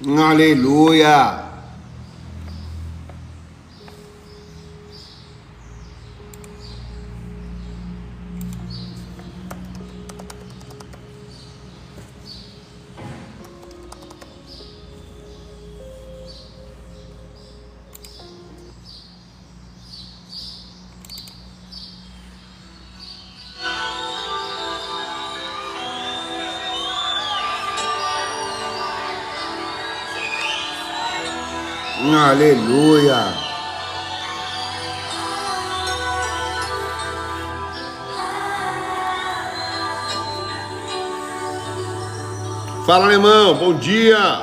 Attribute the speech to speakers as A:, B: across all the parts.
A: Aleluia. Aleluia. Fala, irmão, bom dia.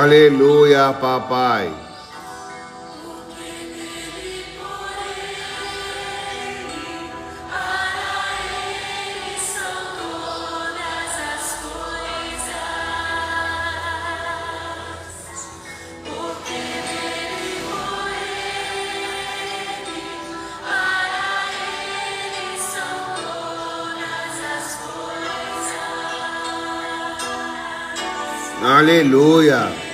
A: Aleluia, papai. Aleluia.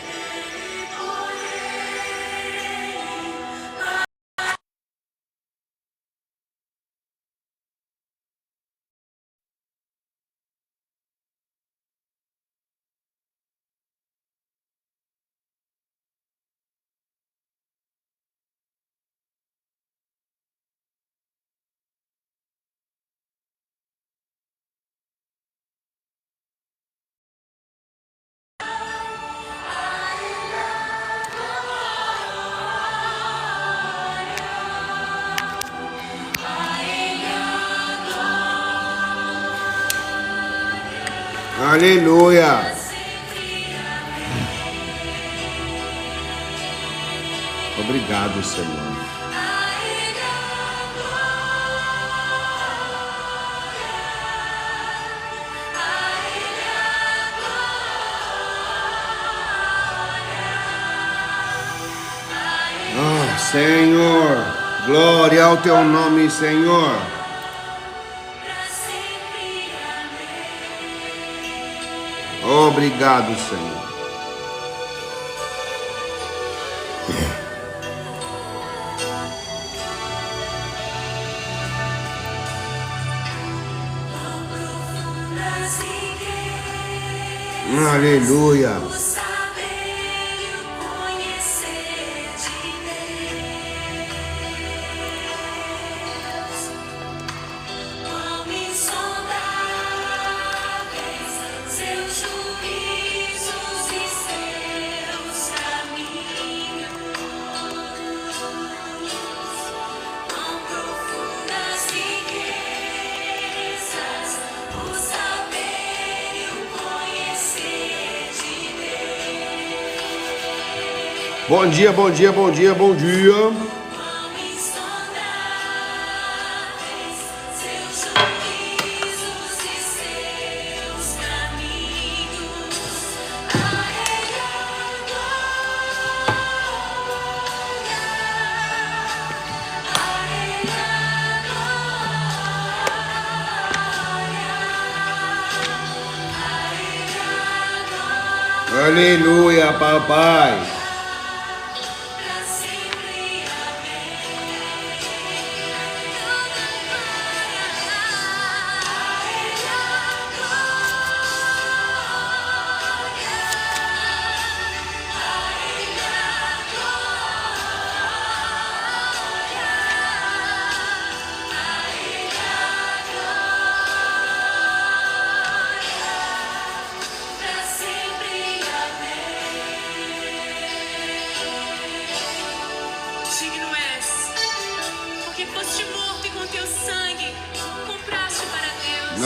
A: Aleluia. Obrigado, Senhor. Oh, Senhor, glória ao teu nome, Senhor. Obrigado, Senhor. Aleluia. Bom dia, bom dia, bom dia, bom dia. Aleluia, papai.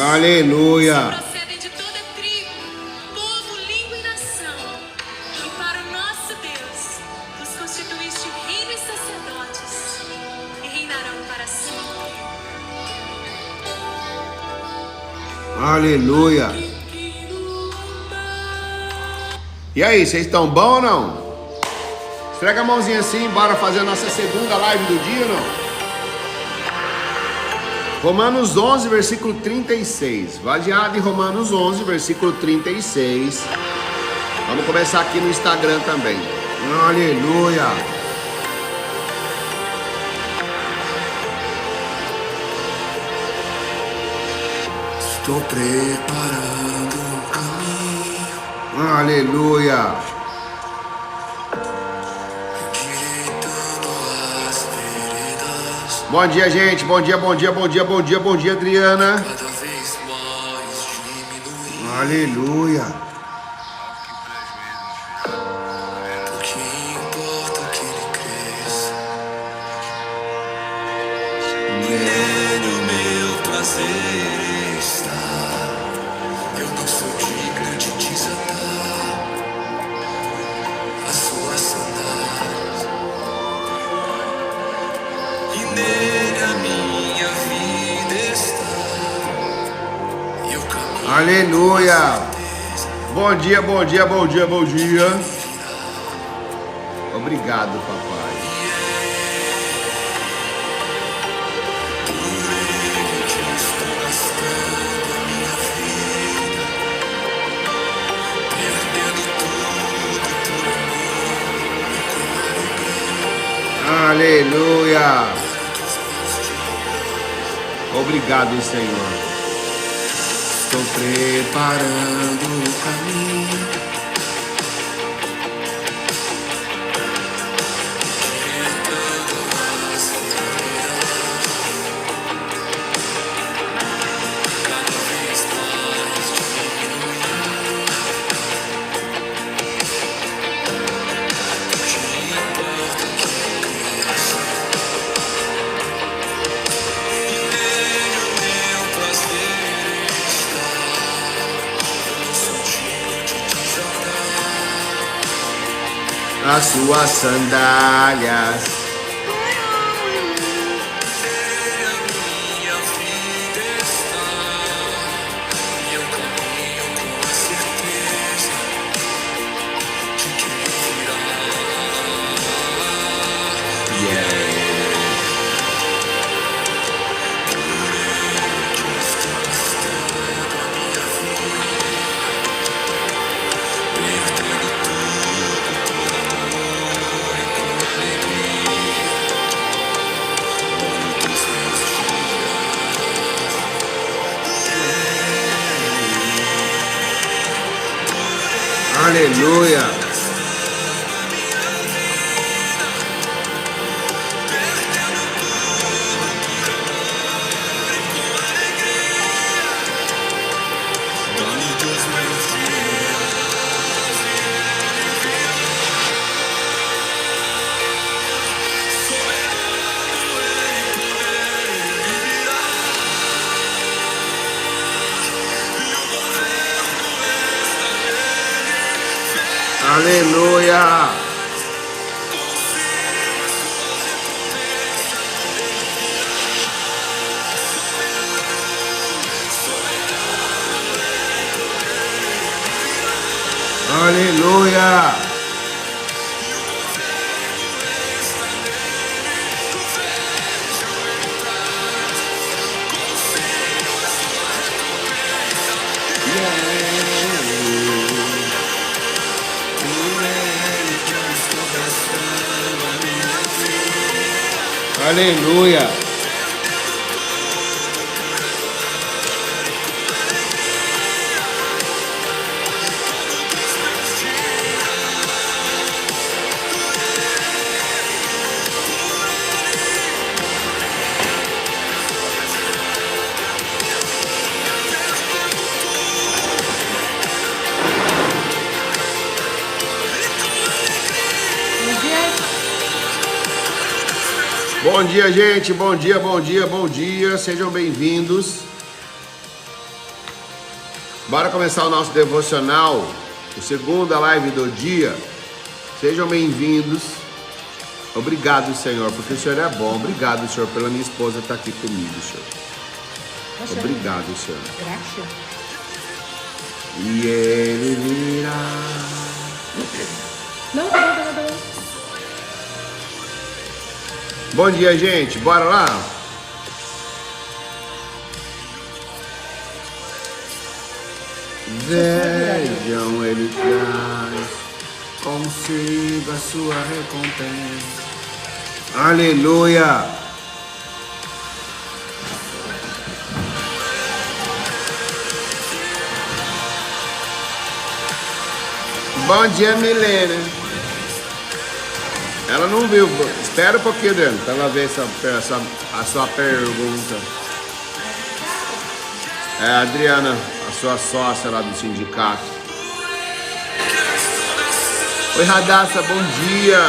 A: Aleluia.
B: Procedem de toda tribo, povo, língua e nação. E para o nosso Deus, os constituíste reino e sacerdotes, e reinarão para sempre.
A: Aleluia. E aí, vocês estão bom ou não? Esfrega a mãozinha assim, bora fazer a nossa segunda live do dia, não? Romanos 11, versículo 36. Baseado em Romanos 11, versículo 36. Vamos começar aqui no Instagram também. Aleluia.
C: Estou preparando o caminho.
A: Aleluia.
C: Endireitando as veredas.
A: Bom dia, gente. Bom dia, Adriana.
C: Cada vez mais diminuindo.
A: Aleluia.
C: O que importa é que ele cresça. Nele o meu prazer está. Eu não sou digno de desatar as suas sandálias. E nele a minha vida está. E eu caminho.
A: Aleluia. Bom dia. Obrigado, papai.
C: Por ele que eu estou gastando a minha vida, perdendo tudo por amor e com alegria.
A: Aleluia.
C: Dos meus dias,
A: Obrigado, Senhor.
C: estou preparando o caminho.
A: As suas sandálias.
C: Minha vida está, e eu caminho com a certeza de que ele virá. Por ele que eu estou gastando a minha vida, perdendo tudo por amor e com alegria. Olho dos meus
A: Aleluia.
C: olho dos meus
A: Aleluia. Aleluia. Aleluia. Bom dia, gente. Bom dia. Sejam bem-vindos. Bora começar o nosso devocional, a segunda live do dia. Sejam bem-vindos. Obrigado, Senhor, porque o Senhor é bom. Obrigado, Senhor, pela minha esposa estar aqui comigo, Senhor. Obrigado, Senhor.
D: Graças.
A: E Ele virá.
D: Não, tá bom.
A: Bom dia, gente. Bora lá? Vejam, ele traz consigo a sua recompensa. Aleluia! Bom dia, Milena. Ela não viu. Espera um pouquinho, Adriano, para ela ver a sua pergunta. É a Adriana, a sua sócia lá do sindicato. Oi, Radassa, bom dia.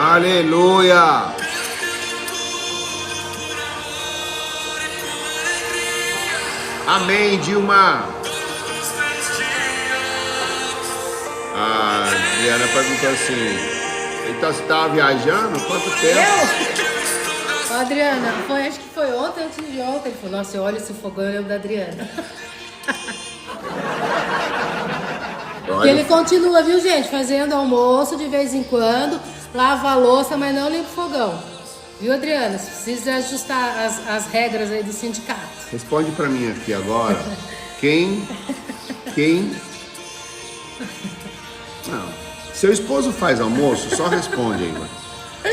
A: Aleluia. Amém, Dilma. A Adriana perguntou assim, então você estava viajando? Quanto tempo?
D: Ô, Adriana, acho que foi ontem, antes de ontem. Ele falou, nossa, eu olho esse fogão, eu lembro da Adriana. Porque ele continua, viu, gente? Fazendo almoço de vez em quando, lava a louça, mas não limpa o fogão. Viu, Adriana? Você precisa ajustar as regras aí do sindicato.
A: Responde pra mim aqui agora. Quem... Não. Seu esposo faz almoço? Só responde aí, mano.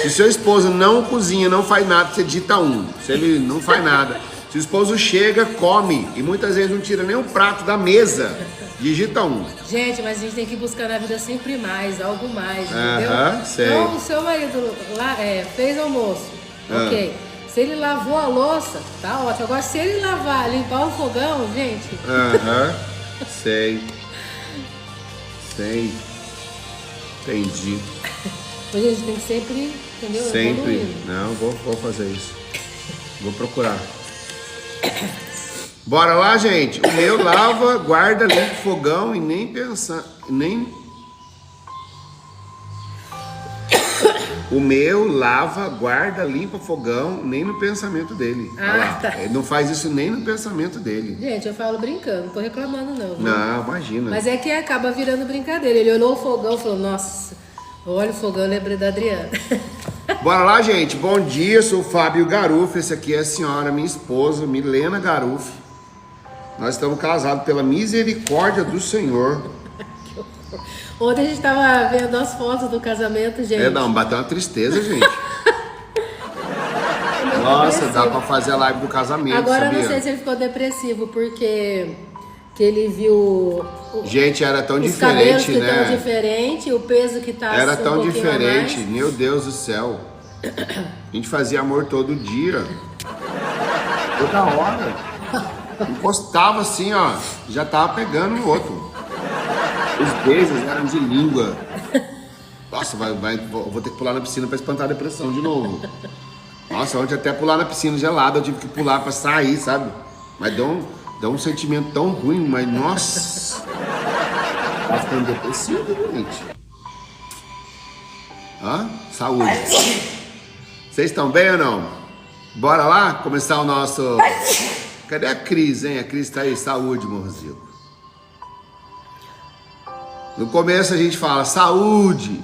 A: Se seu esposo não cozinha, não faz nada, você digita 1. Se ele não faz nada. Se o esposo chega, come e muitas vezes não tira nem um prato da mesa, digita 1.
D: Gente, mas a gente tem que buscar na vida sempre mais, algo mais, entendeu?
A: Sei.
D: Então, o seu marido lá, fez almoço, ok. Se ele lavou a louça, tá ótimo. Agora, se ele limpar o fogão, gente...
A: Sei. Entendi.
D: Mas a gente tem que sempre, entendeu?
A: Sempre.
D: Evoluindo.
A: Não, vou fazer isso. Vou procurar. Bora lá, gente. O meu lava, guarda, limpa o fogão e nem pensar. O meu lava, guarda, limpa o fogão, nem no pensamento dele. Olha lá.
D: Tá.
A: Ele não faz isso nem no pensamento dele.
D: Gente, eu falo brincando, não tô reclamando não. Viu?
A: Não, imagina.
D: Mas é que acaba virando brincadeira. Ele olhou o fogão e falou, nossa, olha o fogão, eu lembrei da Adriana.
A: Bora lá, gente. Bom dia, sou o Fábio Garuffi. Esse aqui é a senhora, minha esposa, Milena Garuffi. Nós estamos casados pela misericórdia do Senhor.
D: Ontem a gente tava vendo as fotos do casamento, gente.
A: Não, bateu uma tristeza, gente. Nossa, dá pra fazer a live do casamento,
D: agora
A: sabia?
D: eu não sei se ele ficou depressivo, porque que ele viu...
A: Gente, era tão
D: os
A: diferente,
D: cabelos que
A: né?
D: tão diferente, o peso que tá
A: Era
D: assim,
A: tão
D: um pouquinho a
A: diferente,
D: mais.
A: meu Deus do céu. A gente fazia amor todo dia. Toda hora. Encostava assim, ó, já tava pegando no outro. Os beijos eram de língua. Nossa, vou ter que pular na piscina pra espantar a depressão de novo. Nossa, ontem até pular na piscina gelada, eu tive que pular pra sair, sabe? Mas deu um sentimento tão ruim, mas nossa. Tá ficando depressivo, gente. Saúde. Vocês estão bem ou não? Bora lá começar o nosso... Cadê a Cris, hein? A Cris tá aí. Saúde, morrozico. No começo a gente fala saúde.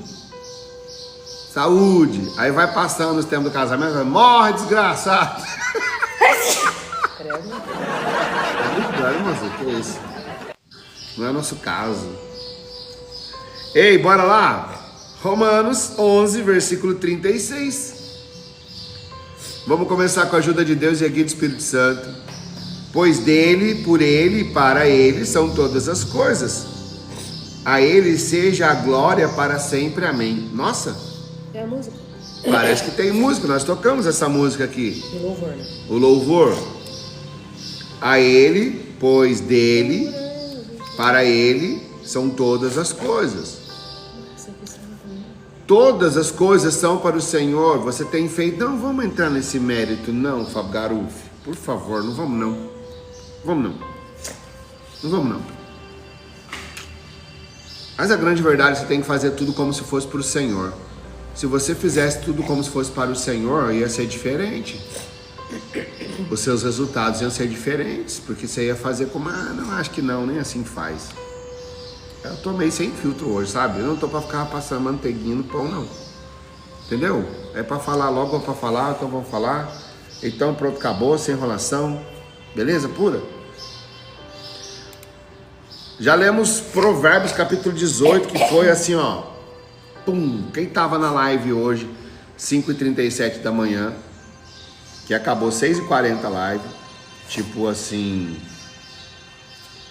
A: Saúde. Aí vai passando os tempos do casamento, vai, morre, desgraçado. Que é isso? Não é nosso caso. Ei, bora lá. Romanos 11, versículo 36. Vamos começar com a ajuda de Deus e a guia do Espírito Santo. Pois dele, por ele e para ele são todas as coisas. A ele seja a glória para sempre. Amém. Nossa.
D: É a música.
A: Parece que tem música. Nós tocamos essa música aqui.
D: O louvor, né?
A: O louvor. A ele, pois dele, para ele são todas as coisas. Todas as coisas são para o Senhor. Você tem feito... Não vamos entrar nesse mérito, não, Fábio Garuffi. Por favor, não vamos não. Vamos não. Não vamos não. Mas a grande verdade é que você tem que fazer tudo como se fosse para o Senhor. Se você fizesse tudo como se fosse para o Senhor, ia ser diferente. Os seus resultados iam ser diferentes. Porque você ia fazer como... não, acho que não, nem assim faz. Eu tô meio sem filtro hoje, sabe? Eu não tô pra ficar passando manteiguinha no pão, não. Entendeu? É pra falar logo, pra falar, então vamos falar. Então pronto, acabou, sem enrolação. Beleza? Pura? Já lemos Provérbios capítulo 18, que foi assim, ó. Pum! Quem tava na live hoje, 5h37 da manhã, que acabou 6h40 a live, tipo assim,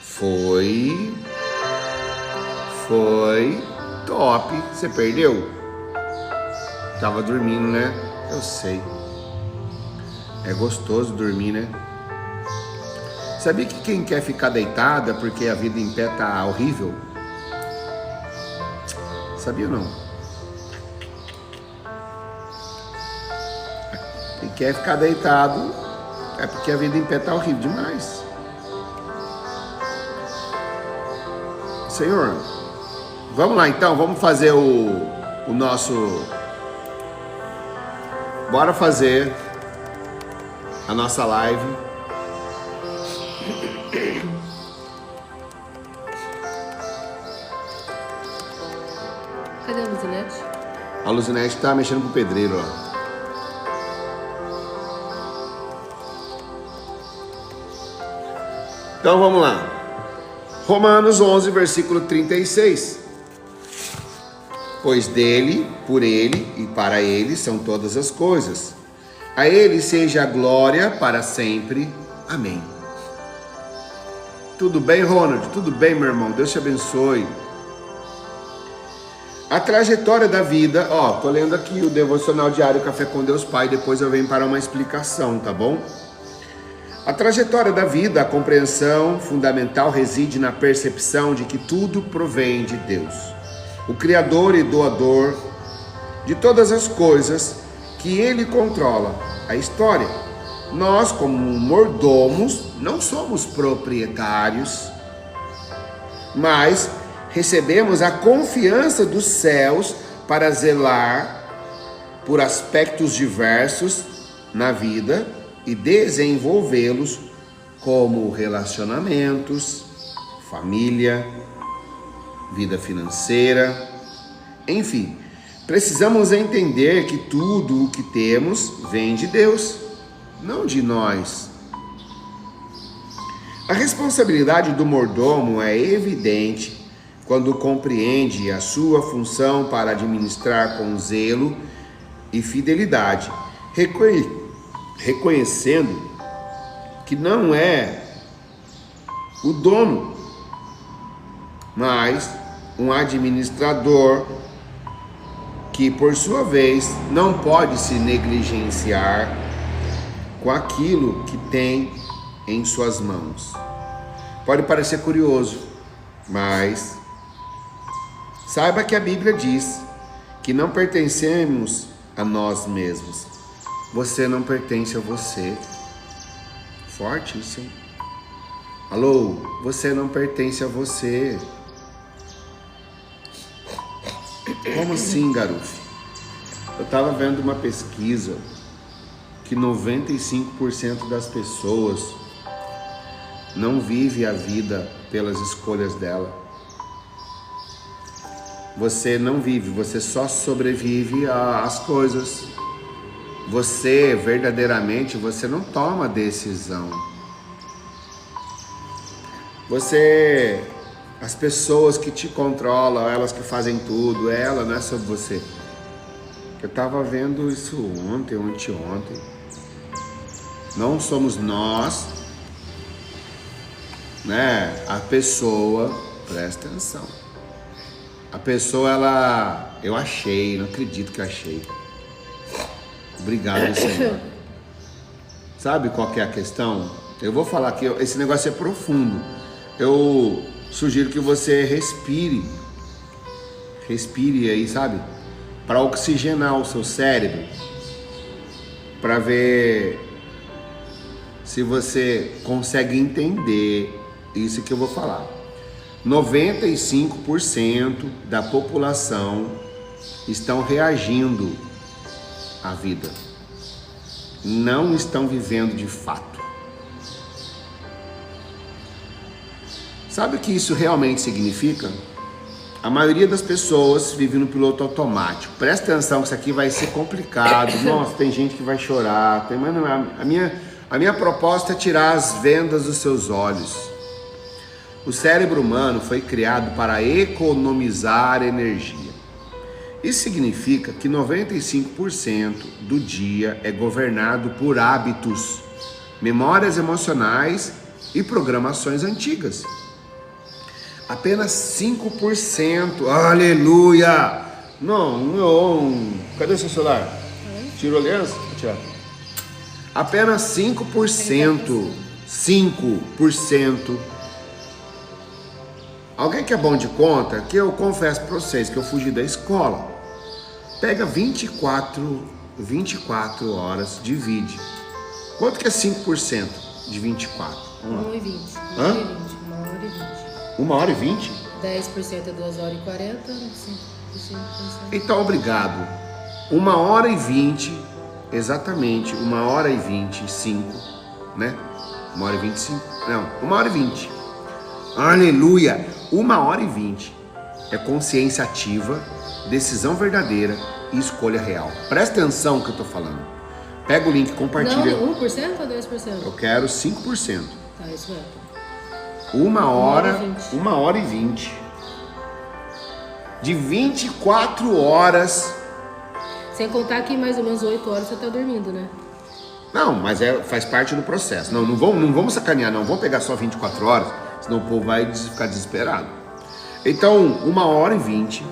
A: foi top. Você perdeu? Tava dormindo, né? Eu sei. É gostoso dormir, né? Sabia que quem quer ficar deitada porque a vida em pé tá horrível? Sabia ou não? Quem quer ficar deitado é porque a vida em pé tá horrível demais. Senhor, vamos lá então, vamos fazer o nosso... Bora fazer a nossa live.
D: Cadê a Luzinete?
A: A Luzinete tá mexendo com o pedreiro, ó. Então vamos lá. Romanos 11, versículo 36. Pois dele, por ele e para ele são todas as coisas. A ele seja a glória para sempre. Amém. Tudo bem, Ronald? Tudo bem, meu irmão? Deus te abençoe. A trajetória da vida, ó, tô lendo aqui o devocional diário Café com Deus Pai, depois eu venho para uma explicação, tá bom? A trajetória da vida, a compreensão fundamental reside na percepção de que tudo provém de Deus, o Criador e doador de todas as coisas, que Ele controla a história. Nós, como mordomos, não somos proprietários, mas recebemos a confiança dos céus para zelar por aspectos diversos na vida e desenvolvê-los, como relacionamentos, família, vida financeira, enfim. Precisamos entender que tudo o que temos vem de Deus, não de nós. A responsabilidade do mordomo é evidente quando compreende a sua função para administrar com zelo e fidelidade, reconhecendo que não é o dono, mas um administrador que, por sua vez, não pode se negligenciar com aquilo que tem em suas mãos. Pode parecer curioso, mas saiba que a Bíblia diz que não pertencemos a nós mesmos. Você não pertence a você. Forte isso, hein? Alô, você não pertence a você. Como assim, garoto? Eu estava vendo uma pesquisa que 95% das pessoas não vive a vida pelas escolhas dela. Você não vive, você só sobrevive às coisas. Você, verdadeiramente, você não toma decisão. Você, as pessoas que te controlam, elas que fazem tudo, ela não é sobre você. Eu estava vendo isso ontem, anteontem. Não somos nós, né? A pessoa, presta atenção. A pessoa, ela... Eu achei, não acredito que achei. Obrigado, Senhor. Sabe qual que é a questão? Eu vou falar que esse negócio é profundo. Eu sugiro que você respire. Respire aí, sabe? Para oxigenar o seu cérebro. Para ver se você consegue entender isso que eu vou falar. 95% da população estão reagindo à vida. Não estão vivendo de fato. Sabe o que isso realmente significa? A maioria das pessoas vive no piloto automático. Presta atenção que isso aqui vai ser complicado. Nossa, tem gente que vai chorar. A minha proposta é tirar as vendas dos seus olhos. O cérebro humano foi criado para economizar energia. Isso significa que 95% do dia é governado por hábitos, memórias emocionais e programações antigas. Apenas 5%, aleluia! Não, cadê seu celular? Tirou a aliança? Vou tirar. Apenas 5%. Alguém que é bom de conta, que eu confesso para vocês que eu fugi da escola. Pega 24 horas, divide. Quanto que é 5% de 24?
D: 1h20.
A: Hã? 1 hora e 20?
D: 10% é 2 horas e 40, 5%.
A: Então, obrigado. 1 hora e 20, exatamente, 1 hora e 25, né? 1 hora e 25, não, 1 hora e 20. Aleluia! 1 hora e 20 é consciência ativa, decisão verdadeira e escolha real. Presta atenção no que eu tô falando. Pega o link, compartilha.
D: Não, 1% ou 10%?
A: Eu quero 5%.
D: Tá, isso é.
A: 1 hora,
D: 1h20.
A: 1 hora e 20. De 24 horas.
D: Sem contar que mais ou menos 8 horas você tá dormindo, né?
A: Não, mas faz parte do processo. Não vamos sacanear, não. Vamos pegar só 24 horas, senão o povo vai ficar desesperado. Então, 1 hora e 20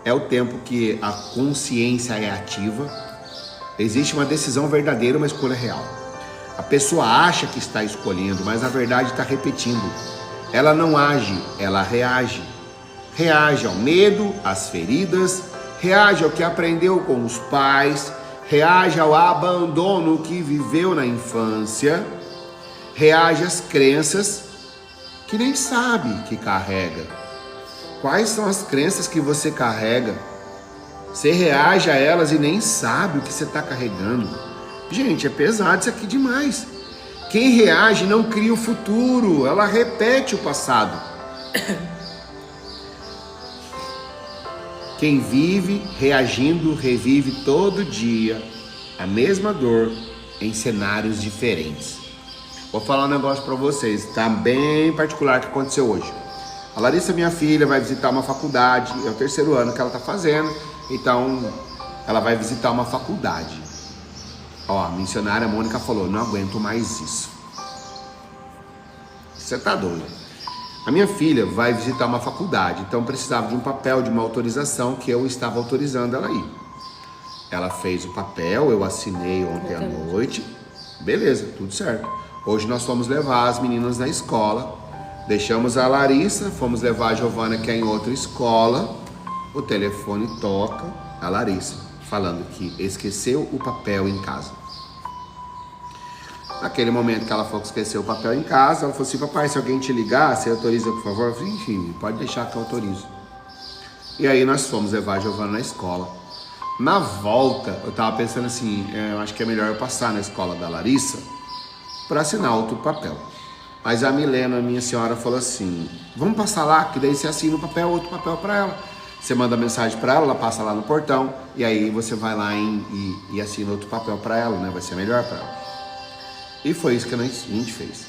A: é o tempo que a consciência é ativa. Existe uma decisão verdadeira, uma escolha real. A pessoa acha que está escolhendo, mas na verdade está repetindo. Ela não age, ela reage. Reage ao medo, às feridas, reage ao que aprendeu com os pais, reage ao abandono que viveu na infância, reage às crenças que nem sabe que carrega. Quais são as crenças que você carrega? Você reage a elas e nem sabe o que você está carregando. Gente, é pesado isso aqui demais. Quem reage não cria o futuro, ela repete o passado. Quem vive reagindo revive todo dia a mesma dor em cenários diferentes. Vou falar um negócio para vocês, tá bem particular que aconteceu hoje. A Larissa, minha filha, vai visitar uma faculdade, é o 3º ano que ela tá fazendo, então ela vai visitar uma faculdade. Ó, a missionária Mônica falou, não aguento mais isso. Você tá doido? A minha filha vai visitar uma faculdade, então precisava de um papel, de uma autorização que eu estava autorizando ela ir. Ela fez o papel, eu assinei ontem à noite, beleza, tudo certo. Hoje nós fomos levar as meninas na escola, deixamos a Larissa, fomos levar a Giovana que é em outra escola, o telefone toca, a Larissa, falando que esqueceu o papel em casa. Naquele momento que ela falou que esqueceu o papel em casa, ela falou assim, papai, se alguém te ligar, você autoriza, por favor? Eu falei, enfim, pode deixar que eu autorizo. E aí nós fomos levar a Giovana na escola. Na volta, eu tava pensando assim, eu acho que é melhor eu passar na escola da Larissa para assinar outro papel. Mas a Milena, minha senhora, falou assim, vamos passar lá, que daí você assina um papel, outro papel para ela. Você manda mensagem para ela passa lá no portão, e aí você vai lá e assina outro papel para ela, né? Vai ser melhor para ela. E foi isso que a gente fez.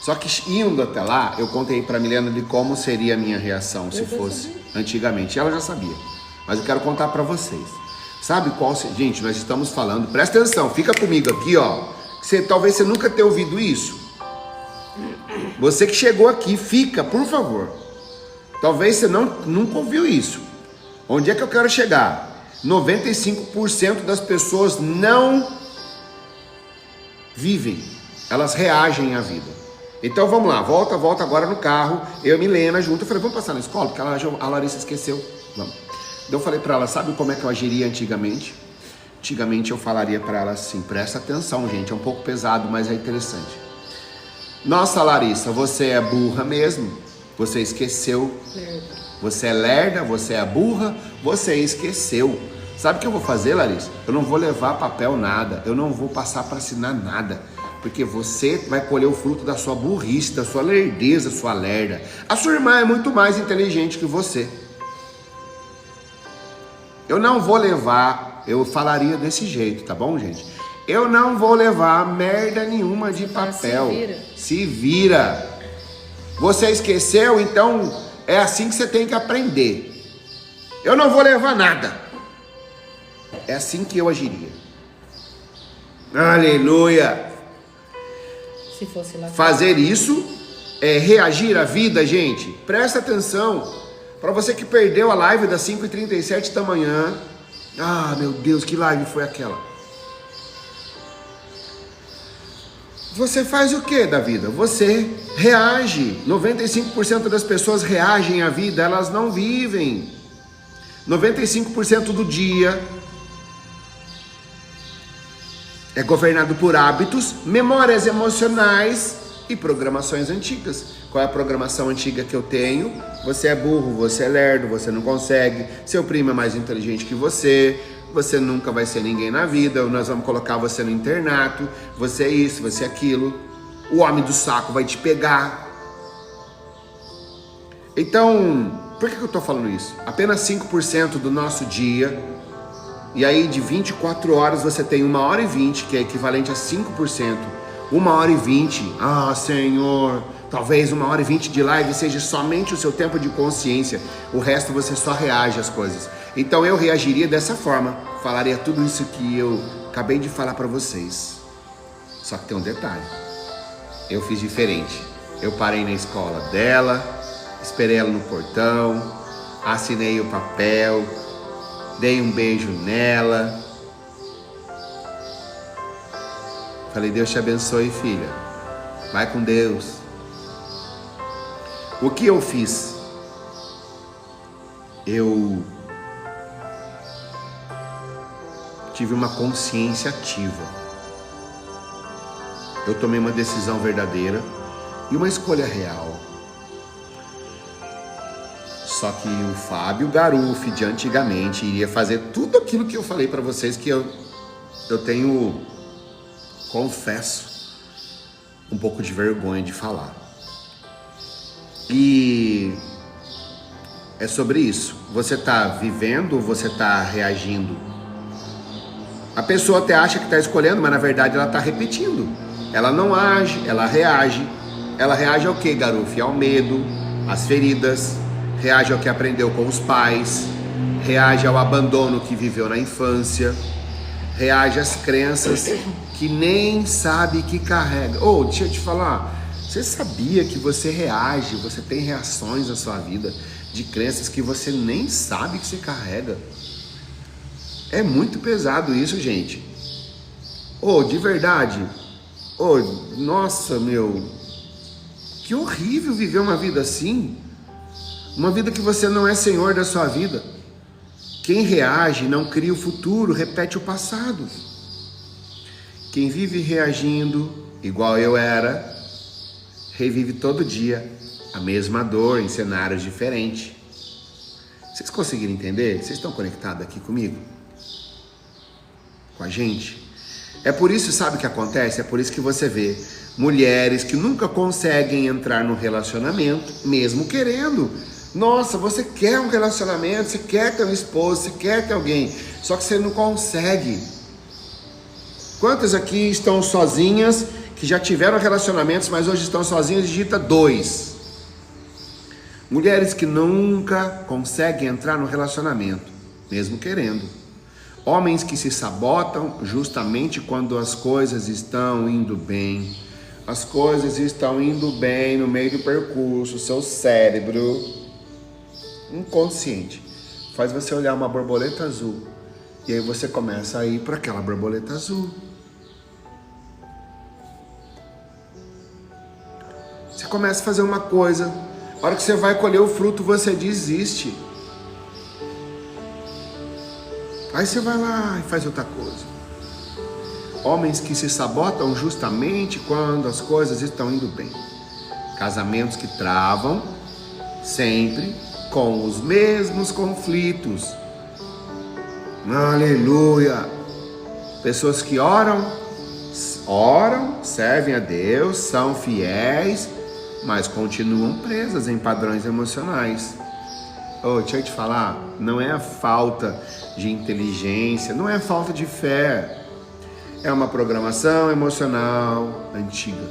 A: Só que indo até lá, eu contei pra Milena de como seria a minha reação se fosse antigamente. Ela já sabia, mas eu quero contar pra vocês. Sabe qual... Gente, nós estamos falando, presta atenção, fica comigo aqui, ó. Talvez você nunca tenha ouvido isso. Você que chegou aqui, fica, por favor. Talvez você nunca ouviu isso. Onde é que eu quero chegar? 95% das pessoas não vivem, elas reagem à vida. Então vamos lá, volta agora no carro, eu e a Milena junto, eu falei, vamos passar na escola, porque a Larissa esqueceu, vamos. Então eu falei pra ela, sabe como é que eu agiria antigamente? Antigamente eu falaria pra ela assim, presta atenção gente, é um pouco pesado, mas é interessante. Nossa Larissa, você é burra mesmo, você esqueceu, você é lerda, você é burra, você esqueceu. Sabe o que eu vou fazer, Larissa? Eu não vou levar papel nada, eu não vou passar para assinar nada, porque você vai colher o fruto da sua burrice, da sua lerdeza, sua lerda. A sua irmã é muito mais inteligente que você. Eu não vou levar, eu falaria desse jeito, tá bom, gente? Eu não vou levar merda nenhuma de papel. Se vira. Você esqueceu, então é assim que você tem que aprender. Eu não vou levar nada. É assim que eu agiria. Aleluia.
D: Se fosse lá.
A: Fazer isso é reagir à vida, gente. Presta atenção. Para você que perdeu a live das 5h37 da manhã. Ah, meu Deus, que live foi aquela? Você faz o que da vida? Você reage. 95% das pessoas reagem à vida, elas não vivem. 95% do dia é governado por hábitos, memórias emocionais e programações antigas. Qual é a programação antiga que eu tenho? Você é burro, você é lerdo, você não consegue, seu primo é mais inteligente que você nunca vai ser ninguém na vida, nós vamos colocar você no internato, você é isso, você é aquilo, o homem do saco vai te pegar. Então, por que eu estou falando isso? Apenas 5% do nosso dia, e aí de 24 horas você tem 1h20, que é equivalente a 5%. 1h20, ah Senhor, talvez 1h20 de live seja somente o seu tempo de consciência, o resto você só reage às coisas. Então eu reagiria dessa forma, falaria tudo isso que eu acabei de falar para vocês. Só que tem um detalhe, eu fiz diferente. Eu parei na escola dela, esperei ela no portão, assinei o papel, dei um beijo nela. Falei, Deus te abençoe, filha. Vai com Deus. O que eu fiz? Eu tive uma consciência ativa. Eu tomei uma decisão verdadeira e uma escolha real. Só que o Fábio Garufi de antigamente iria fazer tudo aquilo que eu falei para vocês que eu tenho, confesso, um pouco de vergonha de falar. E é sobre isso. Você está vivendo ou você está reagindo? A pessoa até acha que está escolhendo, mas na verdade ela está repetindo. Ela não age, ela reage. Ela reage ao que, Garufi? Ao medo, às feridas, reage ao que aprendeu com os pais, reage ao abandono que viveu na infância, reage às crenças que nem sabe que carrega. Deixa eu te falar, você sabia que você reage, você tem reações na sua vida de crenças que você nem sabe que você carrega? É muito pesado isso, gente. De verdade. Nossa, meu, que horrível viver uma vida assim. Uma vida que você não é senhor da sua vida. Quem reage não cria o futuro, repete o passado. Quem vive reagindo, igual eu era, revive todo dia a mesma dor em cenários diferentes. Vocês conseguiram entender? Vocês estão conectados aqui comigo? Com a gente? É por isso, sabe o que acontece? É por isso que você vê mulheres que nunca conseguem entrar no relacionamento, mesmo querendo. Nossa, você quer um relacionamento, você quer ter um esposo, você quer ter alguém, só que você não consegue. Quantas aqui estão sozinhas, que já tiveram relacionamentos, mas hoje estão sozinhas, digita 2. Mulheres que nunca conseguem entrar no relacionamento, mesmo querendo. Homens que se sabotam justamente quando as coisas estão indo bem. As coisas estão indo bem no meio do percurso, seu cérebro inconsciente faz você olhar uma borboleta azul e aí você começa a ir para aquela borboleta azul. Você começa a fazer uma coisa, a hora que você vai colher o fruto você desiste, aí você vai lá e faz outra coisa. Homens que se sabotam justamente quando as coisas estão indo bem. Casamentos que travam sempre com os mesmos conflitos. Aleluia! Pessoas que oram, servem a Deus, são fiéis, mas continuam presas em padrões emocionais. Deixa eu te falar, não é a falta de inteligência, não é a falta de fé. É uma programação emocional antiga.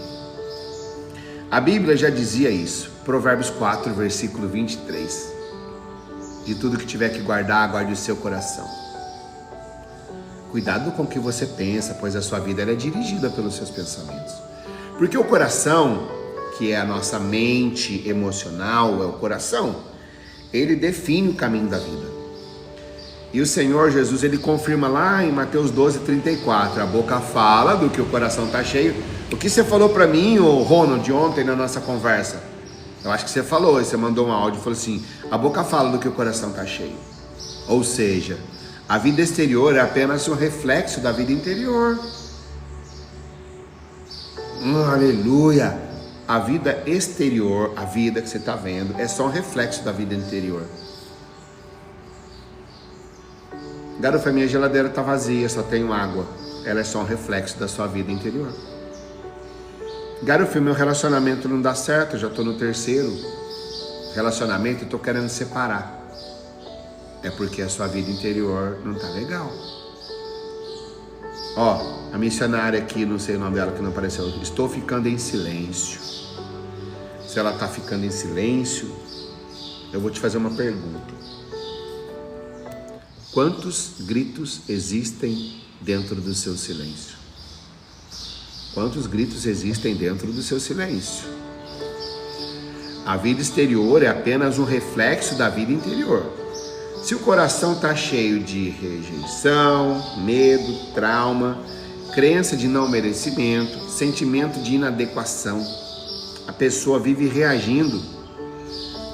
A: A Bíblia já dizia isso. Provérbios 4, versículo 23. De tudo que tiver que guardar, guarde o seu coração. Cuidado com o que você pensa, pois a sua vida ela é dirigida pelos seus pensamentos. Porque o coração, que é a nossa mente emocional, é o coração, ele define o caminho da vida. E o Senhor Jesus, ele confirma lá em Mateus 12, 34, a boca fala do que o coração está cheio. O que você falou para mim, ô Ronald, ontem na nossa conversa? Eu acho que você falou, você mandou um áudio e falou assim, a boca fala do que o coração está cheio. Ou seja, a vida exterior é apenas um reflexo da vida interior. Aleluia! A vida exterior, a vida que você está vendo, é só um reflexo da vida interior. Garoto, a minha geladeira está vazia, só tenho água. Ela é só um reflexo da sua vida interior. Garoto, meu relacionamento não dá certo, eu já estou no 3º relacionamento e estou querendo separar. É porque a sua vida interior não está legal. Ó, a missionária aqui, não sei o nome dela que não apareceu, estou ficando em silêncio. Se ela está ficando em silêncio, eu vou te fazer uma pergunta. Quantos gritos existem dentro do seu silêncio? Quantos gritos existem dentro do seu silêncio? A vida exterior é apenas um reflexo da vida interior. Se o coração está cheio de rejeição, medo, trauma, crença de não merecimento, sentimento de inadequação, a pessoa vive reagindo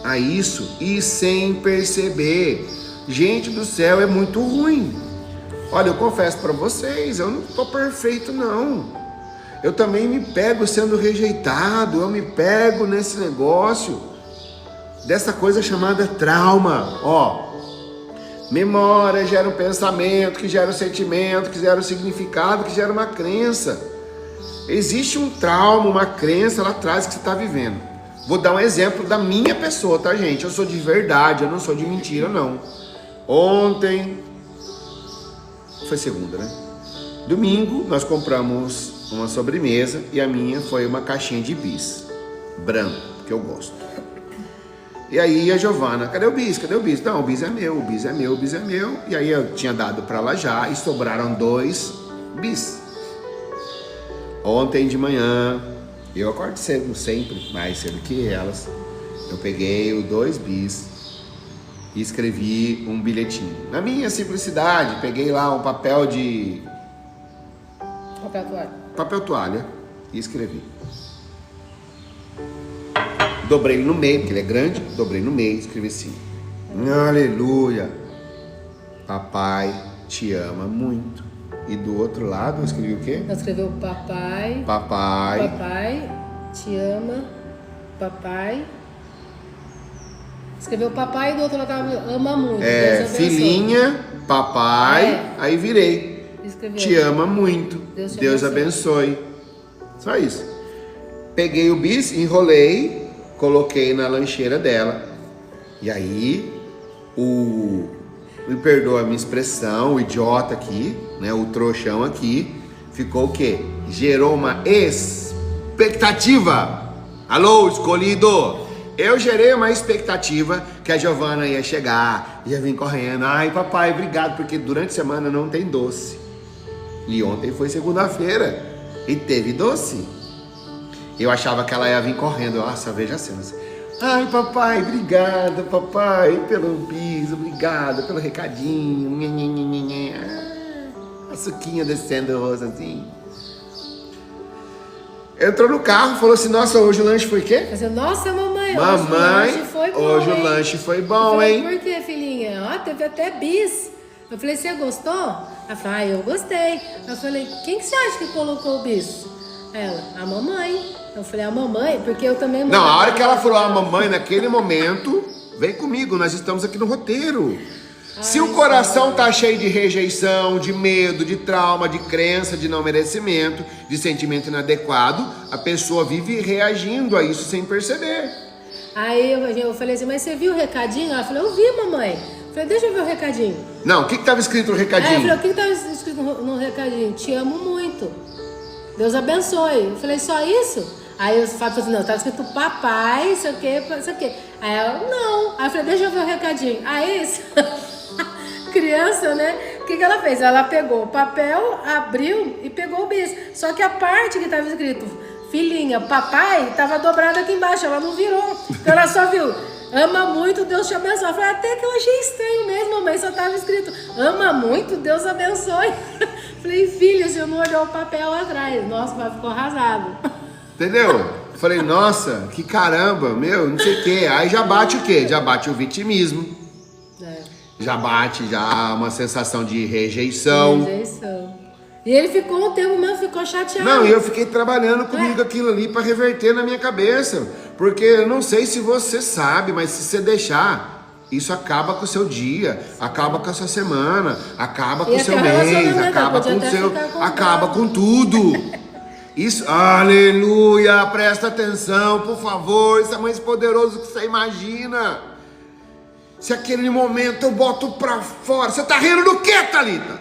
A: a isso e sem perceber. Gente do céu, é muito ruim. Olha, eu confesso para vocês, eu não estou perfeito não. Eu também me pego sendo rejeitado, eu me pego nesse negócio, dessa coisa chamada trauma. Ó, memória gera um pensamento, que gera um sentimento, que gera um significado, que gera uma crença. Existe um trauma, uma crença lá atrás que você está vivendo. Vou dar um exemplo da minha pessoa, tá, gente? Eu sou de verdade, eu não sou de mentira, não. Ontem, foi segunda, né? Domingo, nós compramos uma sobremesa e a minha foi uma caixinha de bis, branco, que eu gosto. E aí a Giovana, cadê o bis? Cadê o bis? Não, o bis é meu, o bis é meu, o bis é meu. E aí eu tinha dado para ela já e sobraram 2 bis. Ontem de manhã, eu acordo cedo, sempre, mais cedo que elas. Eu peguei os 2 bis e escrevi um bilhetinho. Na minha simplicidade, peguei lá um papel de... Papel toalha e escrevi. Dobrei ele no meio, porque ele é grande, dobrei no meio e escrevi assim: aleluia, papai te ama muito. E do outro lado eu escrevi o quê?
D: Ela escreveu papai.
A: Papai.
D: Papai te ama. Papai. Escreveu papai e do outro lado ama muito.
A: Filhinha, papai. Aí virei.
D: Escreveu.
A: Te ama muito. Deus abençoe. Só isso. Peguei o bis, enrolei, coloquei na lancheira dela. E aí, me perdoa a minha expressão, o idiota aqui, né, o trouxão aqui, ficou o quê? Gerou uma expectativa. Alô, escolhido! Eu gerei uma expectativa que a Giovana ia chegar, ia vir correndo. Ai, papai, obrigado, porque durante a semana não tem doce. E ontem foi segunda-feira e teve doce. Eu achava que ela ia vir correndo. Nossa, veja a cena. Ai, papai, obrigado, papai, pelo bis, obrigado pelo recadinho. A suquinha descendo rosa assim. Entrou no carro, falou assim: nossa, hoje o lanche foi o quê?
D: Nossa, mamãe,
A: mamãe,
D: hoje o lanche foi bom.
A: Hoje o lanche foi bom,
D: falei,
A: hein?
D: Por que, filhinha? Ó, teve até bis. Eu falei, você gostou? Ela falou, eu gostei. Eu falei, quem que você acha que colocou o bis? Ela, a mamãe. Eu falei, a mamãe, porque eu também...
A: Não, a hora que ela falou a mamãe, naquele momento, vem comigo, nós estamos aqui no roteiro. Se o coração tá cheio de rejeição, de medo, de trauma, de crença, de não merecimento, de sentimento inadequado, a pessoa vive reagindo a isso sem perceber.
D: Aí eu falei assim, mas você viu o recadinho? Ela falou, eu vi, mamãe. Eu falei, deixa eu ver o recadinho.
A: Não, o que estava escrito no recadinho?
D: Aí eu falei, o que estava escrito no recadinho? Te amo muito. Deus abençoe. Eu falei, só isso? Aí o Fábio falou assim, não, tá escrito papai, sei o quê. Aí ela, não. Aí eu falei, deixa eu ver o recadinho. Aí, criança, né? O que ela fez? Ela pegou o papel, abriu e pegou o bis. Só que a parte que tava escrito, filhinha, papai, tava dobrada aqui embaixo, ela não virou. Então ela só viu, ama muito, Deus te abençoe. Eu falei, até que eu achei estranho mesmo, mãe, só tava escrito, ama muito, Deus abençoe. Falei, filha, você não olhou o papel atrás. Nossa, o pai ficou arrasado.
A: Entendeu? Falei, nossa, que caramba, meu, não sei o quê. Aí já bate o quê? Já bate o vitimismo. Já bate uma sensação de rejeição.
D: E ele ficou um tempo mesmo, ficou chateado.
A: Não, e eu fiquei trabalhando comigo aquilo ali para reverter na minha cabeça. Porque eu não sei se você sabe, mas se você deixar, isso acaba com o seu dia, acaba com a sua semana, acaba com o seu mês, acaba com o seu. Acaba com tudo. Isso, aleluia, presta atenção, por favor, isso é mais poderoso que você imagina. Se aquele momento eu boto pra fora, você tá rindo do quê, Thalita?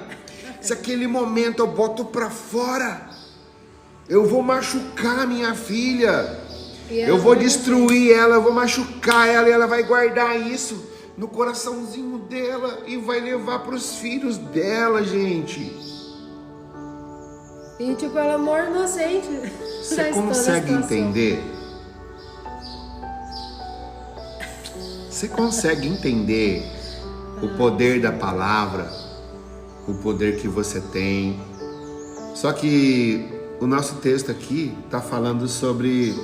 A: Se aquele momento eu boto pra fora, eu vou machucar minha filha, eu vou destruir ela, eu vou machucar ela e ela vai guardar isso no coraçãozinho dela e vai levar pros filhos dela, gente.
D: E tipo, ela é amor inocente.
A: Você consegue entender? Você consegue entender o poder da palavra, o poder que você tem? Só que o nosso texto aqui está falando sobre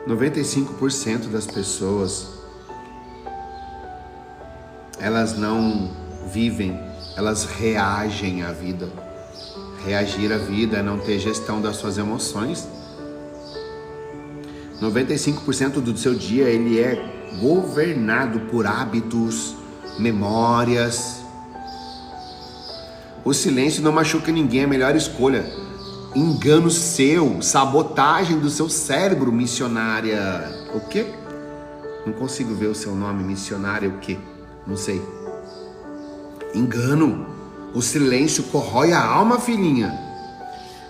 A: 95% das pessoas, elas não vivem, elas reagem à vida. Reagir à vida é não ter gestão das suas emoções. 95% do seu dia ele é governado por hábitos, memórias. O silêncio não machuca ninguém, é a melhor escolha. Engano seu, sabotagem do seu cérebro, missionária. O quê? Não consigo ver o seu nome, missionária o quê? Não sei. Engano. O silêncio corrói a alma, filhinha.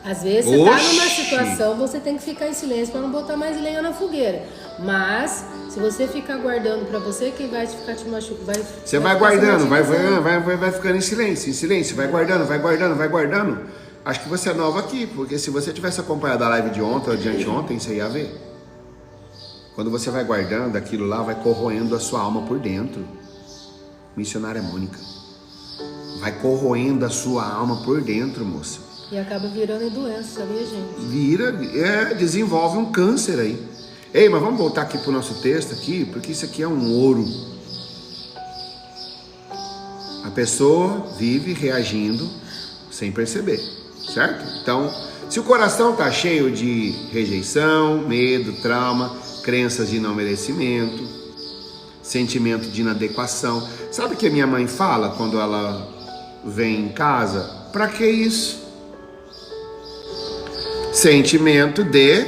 D: Às vezes você tá numa situação, você tem que ficar em silêncio para não botar mais lenha na fogueira. Mas, se você ficar guardando para você, quem vai ficar te machucando?
A: Você vai guardando, vai ficando em silêncio, vai guardando. Acho que você é nova aqui, porque se você tivesse acompanhado a live de ontem ou de anteontem, você ia ver. Quando você vai guardando, aquilo lá vai corroendo a sua alma por dentro. Missionária Mônica. Vai corroendo a sua alma por dentro, moça.
D: E acaba virando em doença, sabia, gente?
A: Desenvolve um câncer aí. Ei, mas vamos voltar aqui pro nosso texto aqui, porque isso aqui é um ouro. A pessoa vive reagindo sem perceber, certo? Então, se o coração tá cheio de rejeição, medo, trauma, crenças de não merecimento, sentimento de inadequação. Sabe o que a minha mãe fala quando ela vem em casa? Pra que isso? Sentimento de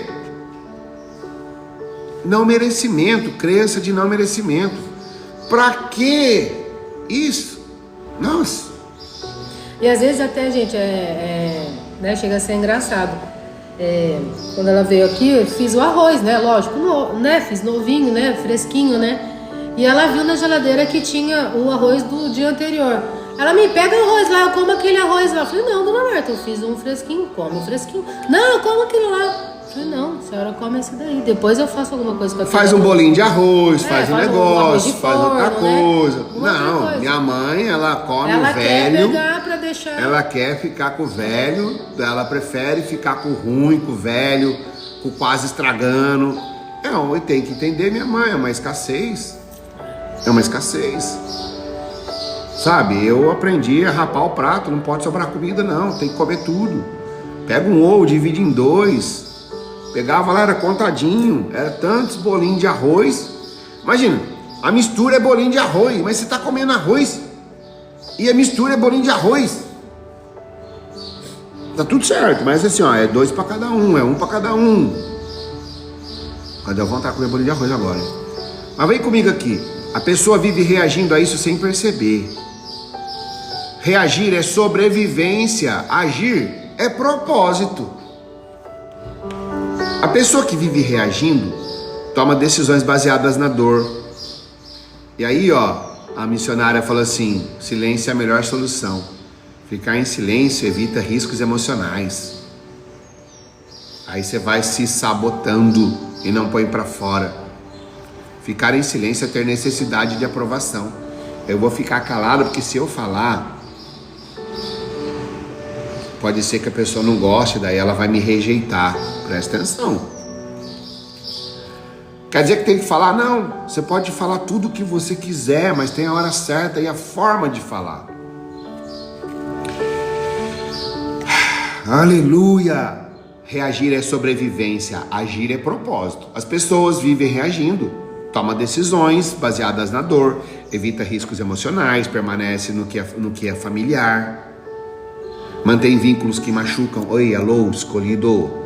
A: não merecimento, crença de não merecimento. Pra que isso? Nossa.
D: E às vezes até, gente, né, chega a ser engraçado. Quando ela veio aqui, eu fiz o arroz, né? Lógico, né? Fiz novinho, né? Fresquinho, né? E ela viu na geladeira que tinha o arroz do dia anterior. Ela me pega o arroz lá, eu como aquele arroz lá. Eu falei, não, dona Marta, eu fiz um fresquinho, come um fresquinho. Não, eu como aquilo lá. Eu falei, não, a senhora come esse daí. Depois eu faço alguma coisa com aquilo.
A: Faz um bolinho de arroz, faz um negócio, faz outra coisa.
D: Né?
A: Não, minha mãe, ela come
D: ela
A: o velho.
D: Quer pegar pra deixar...
A: Ela quer ficar com o velho, ela prefere ficar com o ruim, com o velho, com quase estragando. Não, tem que entender, minha mãe, é uma escassez. É uma escassez. Sabe, eu aprendi a rapar o prato, não pode sobrar comida não, tem que comer tudo. Pega um ovo, divide em dois. Pegava lá, era contadinho, era tantos bolinhos de arroz. Imagina, a mistura é bolinho de arroz, mas você tá comendo arroz e a mistura é bolinho de arroz. Tá tudo certo, mas assim, ó, é 2 para cada um, é 1 para cada um. Cadê a vontade de comer bolinho de arroz agora? Hein? Mas vem comigo aqui, a pessoa vive reagindo a isso sem perceber. Reagir é sobrevivência, agir é propósito. pessoa que vive reagindo toma decisões baseadas na dor. E aí, a missionária falou assim: silêncio é a melhor solução. Ficar em silêncio evita riscos emocionais. Aí você vai se sabotando e não põe pra fora. Ficar em silêncio é ter necessidade de aprovação. Eu vou ficar calado porque se eu falar, pode ser que a pessoa não goste, daí ela vai me rejeitar. Presta atenção. Quer dizer que tem que falar? Não. Você pode falar tudo o que você quiser, mas tem a hora certa e a forma de falar. Aleluia! Reagir é sobrevivência, agir é propósito. As pessoas vivem reagindo, toma decisões baseadas na dor, evita riscos emocionais, permanece no que é familiar, mantém vínculos que machucam. Oi, alô, escolhido.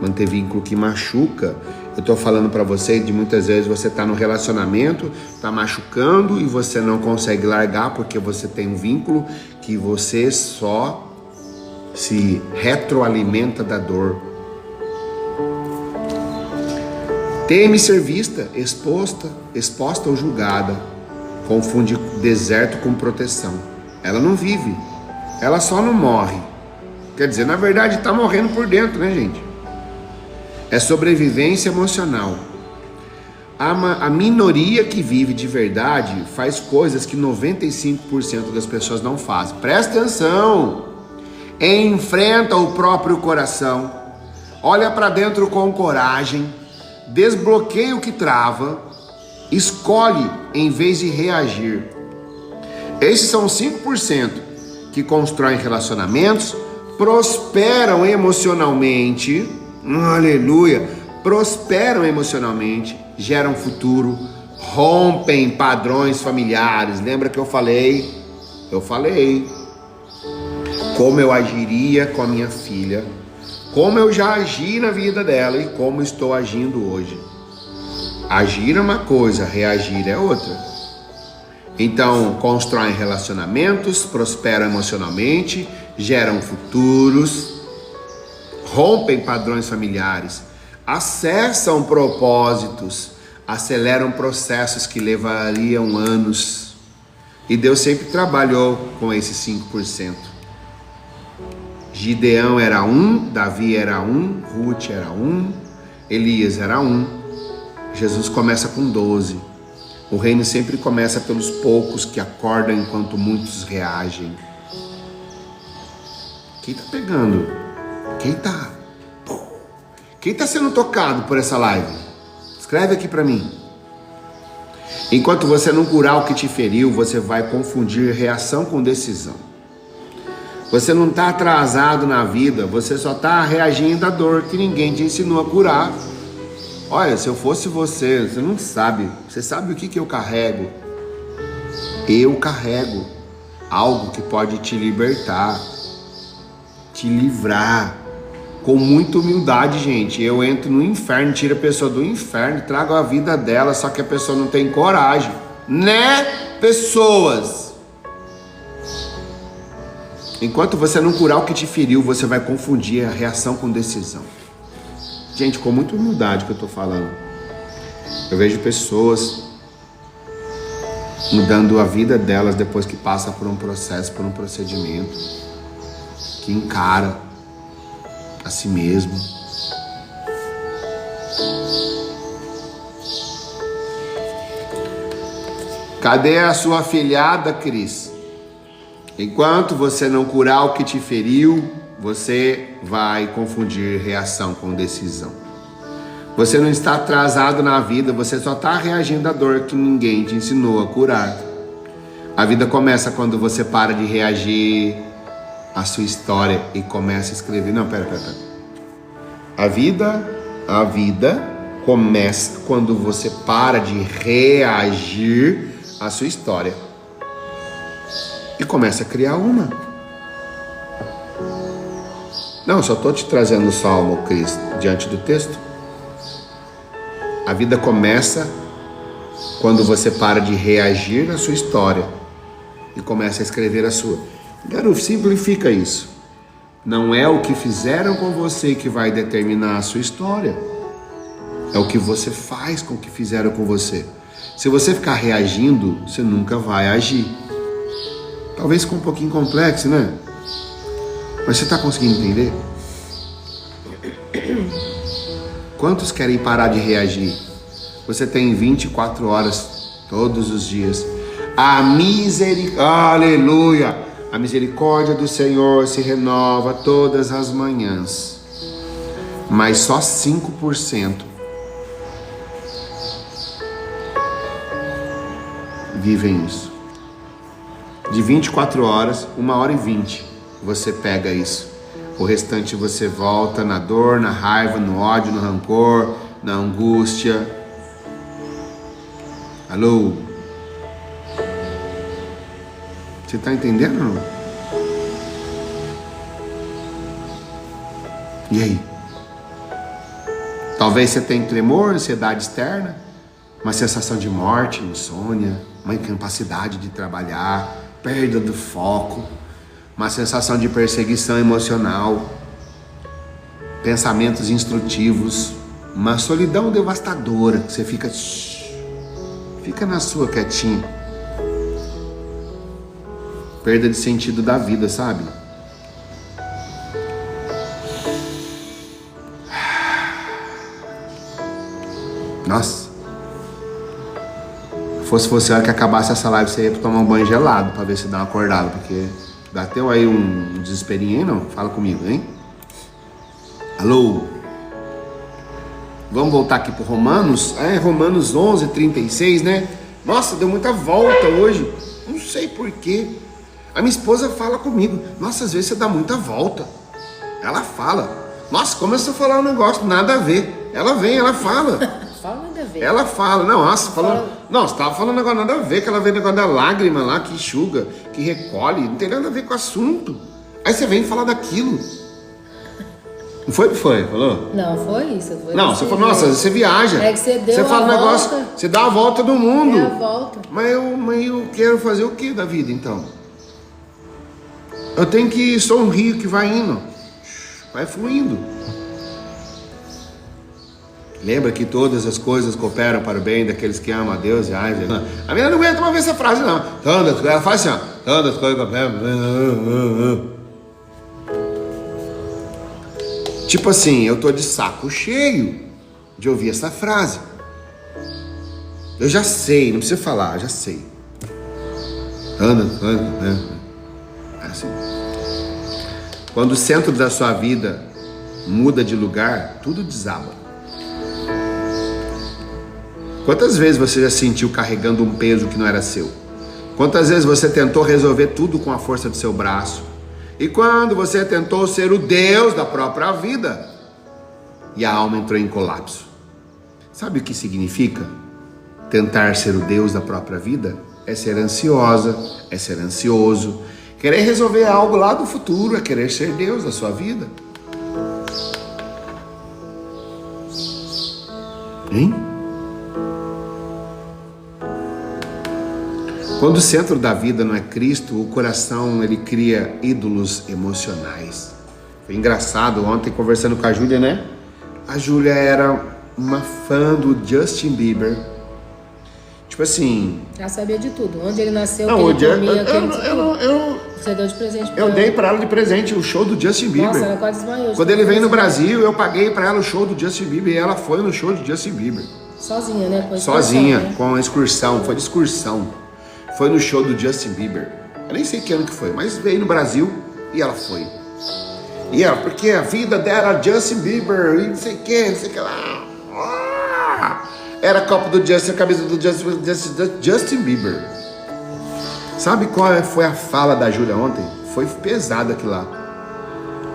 A: Manter vínculo que machuca. Eu tô falando para você de muitas vezes você tá no relacionamento, tá machucando e você não consegue largar porque você tem um vínculo que você só se retroalimenta da dor. Teme ser vista, exposta ou julgada. Confunde deserto com proteção. Ela não vive, ela só não morre. Quer dizer, na verdade está morrendo por dentro, né, gente? É sobrevivência emocional. A minoria que vive de verdade faz coisas que 95% das pessoas não fazem. Presta atenção! Enfrenta o próprio coração, olha para dentro com coragem, desbloqueia o que trava, escolhe em vez de reagir. Esses são 5% que constroem relacionamentos, prosperam emocionalmente, aleluia, prosperam emocionalmente, geram futuro, rompem padrões familiares. Lembra que eu falei como eu agiria com a minha filha, como eu já agi na vida dela e como estou agindo hoje. Agir é uma coisa, reagir é outra. Então, constroem relacionamentos, prosperam emocionalmente, geram futuros, rompem padrões familiares, acessam propósitos, aceleram processos que levariam anos. E Deus sempre trabalhou com esses 5%. Gideão era 1, Davi era 1, Ruth era 1, Elias era 1. Jesus começa com 12. O reino sempre começa pelos poucos que acordam enquanto muitos reagem. Quem tá pegando? Quem tá sendo tocado por essa live? Escreve aqui pra mim. Enquanto você não curar o que te feriu, você vai confundir reação com decisão. Você não está atrasado na vida, você só está reagindo à dor que ninguém te ensinou a curar. Olha, se eu fosse você não sabe. Você sabe o que eu carrego? Eu carrego algo que pode te libertar, te livrar. Com muita humildade, gente. Eu entro no inferno, tiro a pessoa do inferno, trago a vida dela, só que a pessoa não tem coragem. Né, pessoas? Enquanto você não curar o que te feriu, você vai confundir a reação com decisão. Gente, com muita humildade que eu tô falando. Eu vejo pessoas mudando a vida delas depois que passa por um processo, por um procedimento, que encara a si mesmo. Cadê a sua afilhada, Cris? Enquanto você não curar o que te feriu, você vai confundir reação com decisão. Você não está atrasado na vida, você só está reagindo à dor que ninguém te ensinou a curar. A vida começa quando você para de reagir à sua história e começa a escrever. Não, pera. A vida começa quando você para de reagir à sua história e começa a criar uma. Não, só estou te trazendo o salmo, Cris, diante do texto. A vida começa quando você para de reagir à sua história e começa a escrever a sua. Garoto, simplifica isso. Não é o que fizeram com você que vai determinar a sua história. É o que você faz com o que fizeram com você. Se você ficar reagindo, você nunca vai agir. Talvez com um pouquinho complexo, né? Mas você está conseguindo entender? Quantos querem parar de reagir? Você tem 24 horas todos os dias. Aleluia! A misericórdia do Senhor se renova todas as manhãs. Mas só 5% vivem isso. De 24 horas, 1h20, você pega isso. O restante você volta na dor, na raiva, no ódio, no rancor, na angústia. Alô? Você está entendendo ou não? E aí? Talvez você tenha tremor, ansiedade externa, uma sensação de morte, insônia, uma incapacidade de trabalhar, perda do foco, uma sensação de perseguição emocional, pensamentos instrutivos, uma solidão devastadora, que você fica na sua quietinho. Perda de sentido da vida, sabe? Nossa. Se fosse a hora que acabasse essa live, você ia tomar um banho gelado pra ver se dá uma acordada, porque bateu aí um desesperinho aí, não? Fala comigo, hein? Alô? Vamos voltar aqui pro Romanos? Romanos 11:36, né? Nossa, deu muita volta hoje. Não sei porquê. A minha esposa fala comigo. Nossa, às vezes você dá muita volta. Ela fala. Nossa, começou a falar um negócio, nada a ver. Ela vem, ela fala.
D: Fala nada a ver.
A: Ela fala. Não, nossa, falou. Não, você tava falando um negócio nada a ver, que ela vê o negócio da lágrima lá, que enxuga, que recolhe. Não tem nada a ver com o assunto. Aí você vem falar daquilo. Não foi o que foi? Falou?
D: Não, foi isso.
A: Não, você falou, nossa, você viaja.
D: É que você deu
A: você fala um negócio,
D: volta.
A: você dá a volta no mundo.
D: É a volta.
A: Mas eu quero fazer o que da vida, então? Eu tenho que sou um rio que vai indo, vai fluindo. Lembra que todas as coisas cooperam para o bem daqueles que amam a Deus e a menina não aguenta mais ver essa frase, não. Ela faz assim, ó. Todas as coisas cooperam. Tipo assim, eu tô de saco cheio de ouvir essa frase. Eu já sei, não precisa falar, já sei. É assim. Quando o centro da sua vida muda de lugar, tudo desaba. Quantas vezes você já se sentiu carregando um peso que não era seu? Quantas vezes você tentou resolver tudo com a força do seu braço? E quando você tentou ser o Deus da própria vida, e a alma entrou em colapso? Sabe o que significa? Tentar ser o Deus da própria vida é ser ansiosa, é ser ansioso. Querer resolver algo lá do futuro é querer ser Deus da sua vida. Hein? Quando o centro da vida não é Cristo, o coração ele cria ídolos emocionais. Foi engraçado, ontem conversando com a Júlia, né? A Júlia era uma fã do Justin Bieber. Tipo assim...
D: Ela sabia de tudo. Onde ele nasceu,
A: não,
D: o que ele comia, Você deu de presente pra
A: eu
D: ela.
A: dei pra ela de presente o show do Justin Bieber.
D: Nossa, ela quase desmaiou.
A: Quando ele veio no Brasil, eu paguei pra ela o show do Justin Bieber. E ela foi no show do Justin Bieber.
D: Sozinha, né?
A: Sozinha, né? Com a excursão. Foi de excursão. Foi no show do Justin Bieber. Eu nem sei que ano que foi, mas veio no Brasil e ela foi. E ela, porque a vida dela era Justin Bieber e não sei o que lá. Era a copa do Justin, a camisa do Justin Bieber. Sabe qual foi a fala da Júlia ontem? Foi pesado aquilo lá.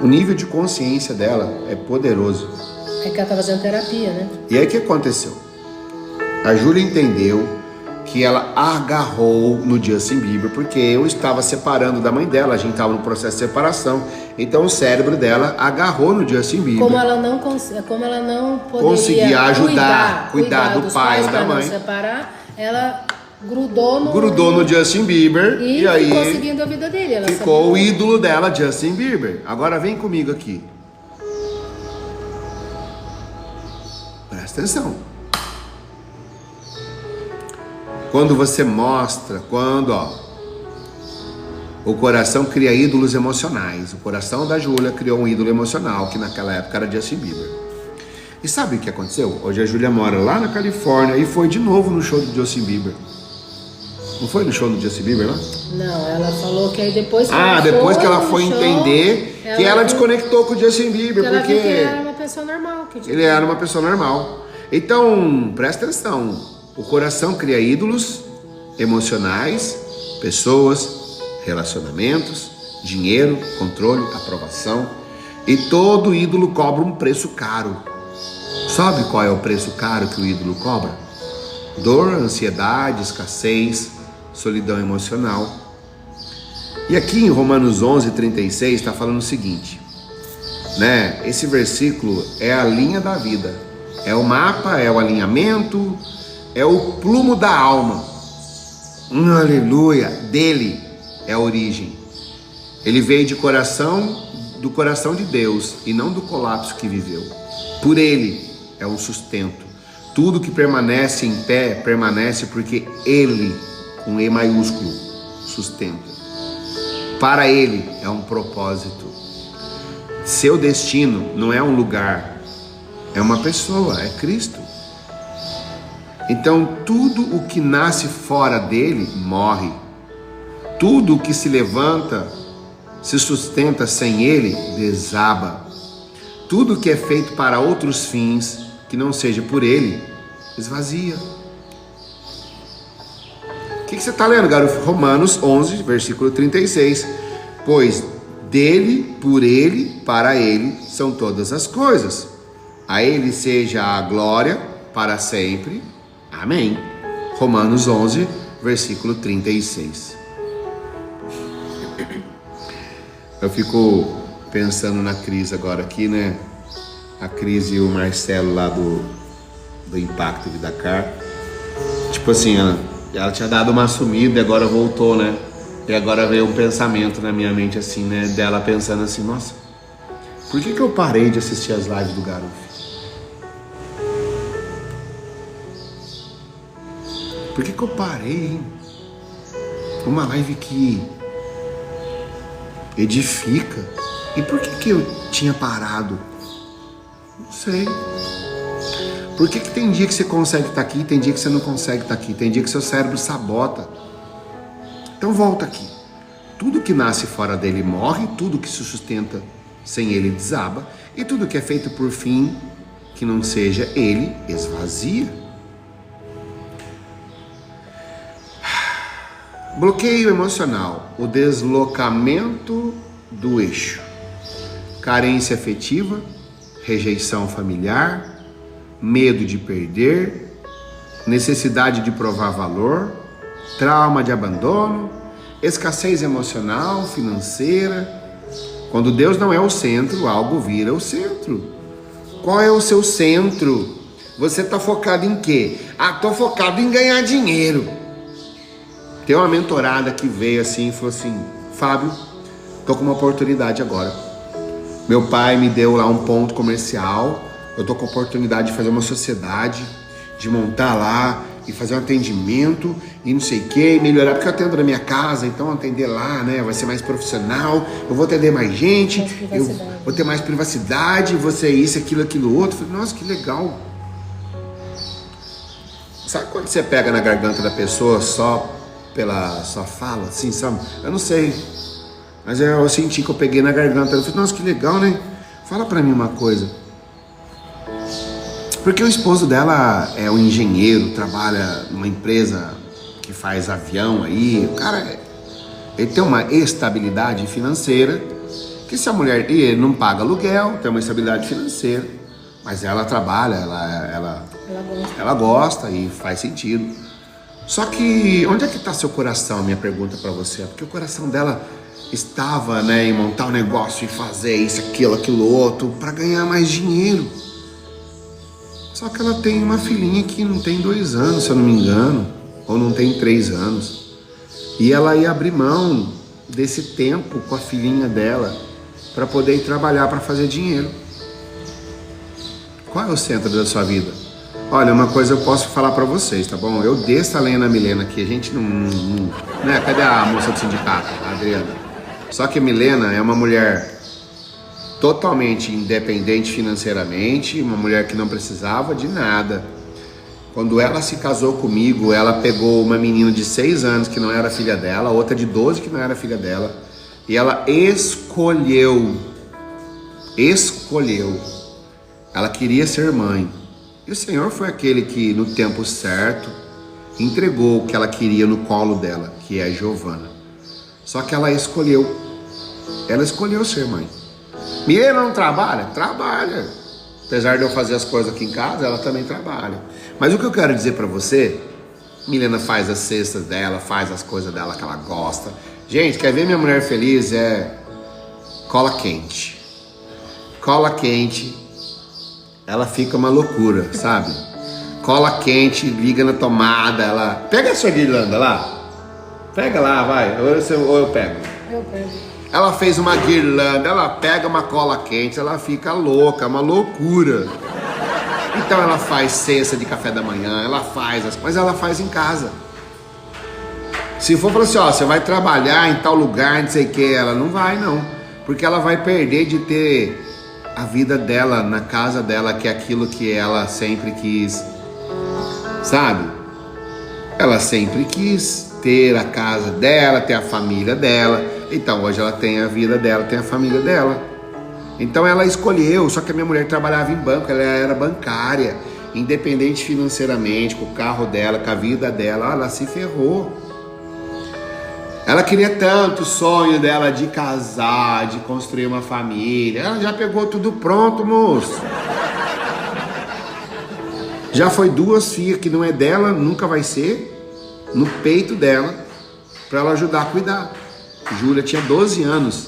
A: O nível de consciência dela é poderoso.
D: É que ela tá fazendo terapia, né?
A: E aí o que aconteceu? A Júlia entendeu que ela agarrou no Justin Bieber, porque eu estava separando da mãe dela, a gente estava no processo de separação, então o cérebro dela agarrou no Justin Bieber.
D: Como ela não poderia
A: conseguia cuidar do pai ou da mãe,
D: não separar, ela grudou
A: no Justin Bieber
D: e aí ficou seguindo a vida dele. Ela
A: ficou o ídolo dela, Justin Bieber. Agora vem comigo aqui. Presta Presta atenção. Quando você mostra, o coração cria ídolos emocionais. O coração da Júlia criou um ídolo emocional, que naquela época era Justin Bieber. E sabe o que aconteceu? Hoje a Júlia mora lá na Califórnia e foi de novo no show do Justin Bieber. Não foi no show do Justin Bieber lá?
D: Não, ela falou que aí depois que
A: depois que ela foi entender que ela desconectou com o Justin Bieber, porque
D: ele era uma pessoa normal.
A: Ele era uma pessoa normal. Então, presta atenção. O coração cria ídolos emocionais, pessoas, relacionamentos, dinheiro, controle, aprovação. E todo ídolo cobra um preço caro. Sabe qual é o preço caro que o ídolo cobra? Dor, ansiedade, escassez, solidão emocional. E aqui em Romanos 11:36 está falando o seguinte, né? Esse versículo é a linha da vida, é o mapa, é o alinhamento, é o plumo da alma. Aleluia! Dele é a origem. Ele veio do coração de Deus e não do colapso que viveu. Por ele é o sustento. Tudo que permanece em pé, permanece porque ele, com E maiúsculo, sustenta. Para ele é um propósito. Seu destino não é um lugar, é uma pessoa, é Cristo. Então tudo o que nasce fora dele morre. Tudo o que se levanta, se sustenta sem ele, desaba. Tudo que é feito para outros fins, que não seja por ele, esvazia. O que você está lendo, garoto? Romanos 11, versículo 36. Pois dele, por ele, para ele são todas as coisas. A ele seja a glória para sempre. Amém. Romanos 11, versículo 36. Eu fico pensando na Cris agora aqui, né? A Cris e o Marcelo lá do Impacto Vidacar. Tipo assim, ela tinha dado uma sumida e agora voltou, né? E agora veio um pensamento na minha mente assim, né? Dela pensando assim, nossa, por que eu parei de assistir as lives do Garuf? Por que eu parei, hein? Uma live que edifica. E por que eu tinha parado? Não sei. Por que tem dia que você consegue estar aqui, tem dia que você não consegue estar aqui, tem dia que seu cérebro sabota? Então volta aqui. Tudo que nasce fora dele morre, tudo que se sustenta sem ele desaba, e tudo que é feito por fim, que não seja ele, esvazia. Bloqueio emocional, o deslocamento do eixo. Carência afetiva, rejeição familiar, medo de perder, necessidade de provar valor, trauma de abandono, escassez emocional, financeira. Quando Deus não é o centro, algo vira o centro. Qual é o seu centro? Você está focado em quê? Estou focado em ganhar dinheiro. Tem uma mentorada que veio assim e falou assim, Fábio, estou com uma oportunidade agora. Meu pai me deu lá um ponto comercial, eu estou com a oportunidade de fazer uma sociedade, de montar lá e fazer um atendimento e não sei o que, melhorar, porque eu atendo na minha casa, então atender lá, né, vai ser mais profissional, eu vou atender mais gente, eu vou ter mais privacidade, vou ser isso, aquilo, outro. Eu falei, nossa, que legal. Sabe quando você pega na garganta da pessoa só pela sua fala, assim, sabe? Eu não sei, mas eu senti que eu peguei na garganta. Eu falei, nossa, que legal, né? Fala pra mim uma coisa. Porque o esposo dela é um engenheiro, trabalha numa empresa que faz avião aí. O cara, ele tem uma estabilidade financeira, que se a mulher, ele não paga aluguel, tem uma estabilidade financeira, mas ela trabalha, ela gosta e faz sentido. Só que onde é que está seu coração? Minha pergunta para você, porque o coração dela estava, né, em montar um negócio e fazer isso, aquilo outro, para ganhar mais dinheiro. Só que ela tem uma filhinha que não tem 2 anos, se eu não me engano, ou não tem 3 anos. E ela ia abrir mão desse tempo com a filhinha dela para poder ir trabalhar, para fazer dinheiro. Qual é o centro da sua vida? Olha, uma coisa eu posso falar pra vocês, tá bom? Eu desço a lenha na Milena aqui, a gente não, né? Cadê a moça do sindicato, a Adriana? Só que a Milena é uma mulher totalmente independente financeiramente, uma mulher que não precisava de nada. Quando ela se casou comigo, ela pegou uma menina de 6 anos que não era filha dela, outra de 12 que não era filha dela, e ela escolheu. Ela queria ser mãe. E o Senhor foi aquele que, no tempo certo, entregou o que ela queria no colo dela, que é a Giovana. Só que ela escolheu. Ela escolheu ser mãe. Milena não trabalha? Trabalha. Apesar de eu fazer as coisas aqui em casa, ela também trabalha. Mas o que eu quero dizer pra você, Milena faz as cestas dela, faz as coisas dela que ela gosta. Gente, quer ver minha mulher feliz? É cola quente. Cola quente, ela fica uma loucura, sabe? Cola quente, liga na tomada, ela... Pega a sua guirlanda lá. Pega lá, vai. Ou eu pego.
D: Eu pego.
A: Ela fez uma guirlanda, ela pega uma cola quente, ela fica louca, uma loucura. Então ela faz cesta de café da manhã, ela faz as coisas, ela faz em casa. Se for falar assim, ó, você vai trabalhar em tal lugar, não sei o que, ela não vai não. Porque ela vai perder de ter a vida dela na casa dela, que é aquilo que ela sempre quis, sabe? Ela sempre quis ter a casa dela, ter a família dela. Então hoje ela tem a vida dela, tem a família dela. Então ela escolheu, só que a minha mulher trabalhava em banco, ela era bancária, independente financeiramente, com o carro dela, com a vida dela, ela se ferrou. Ela queria tanto o sonho dela de casar, de construir uma família. Ela já pegou tudo pronto, moço. Já foi 2 filhas que não é dela, nunca vai ser, no peito dela, para ela ajudar a cuidar. Júlia tinha 12 anos.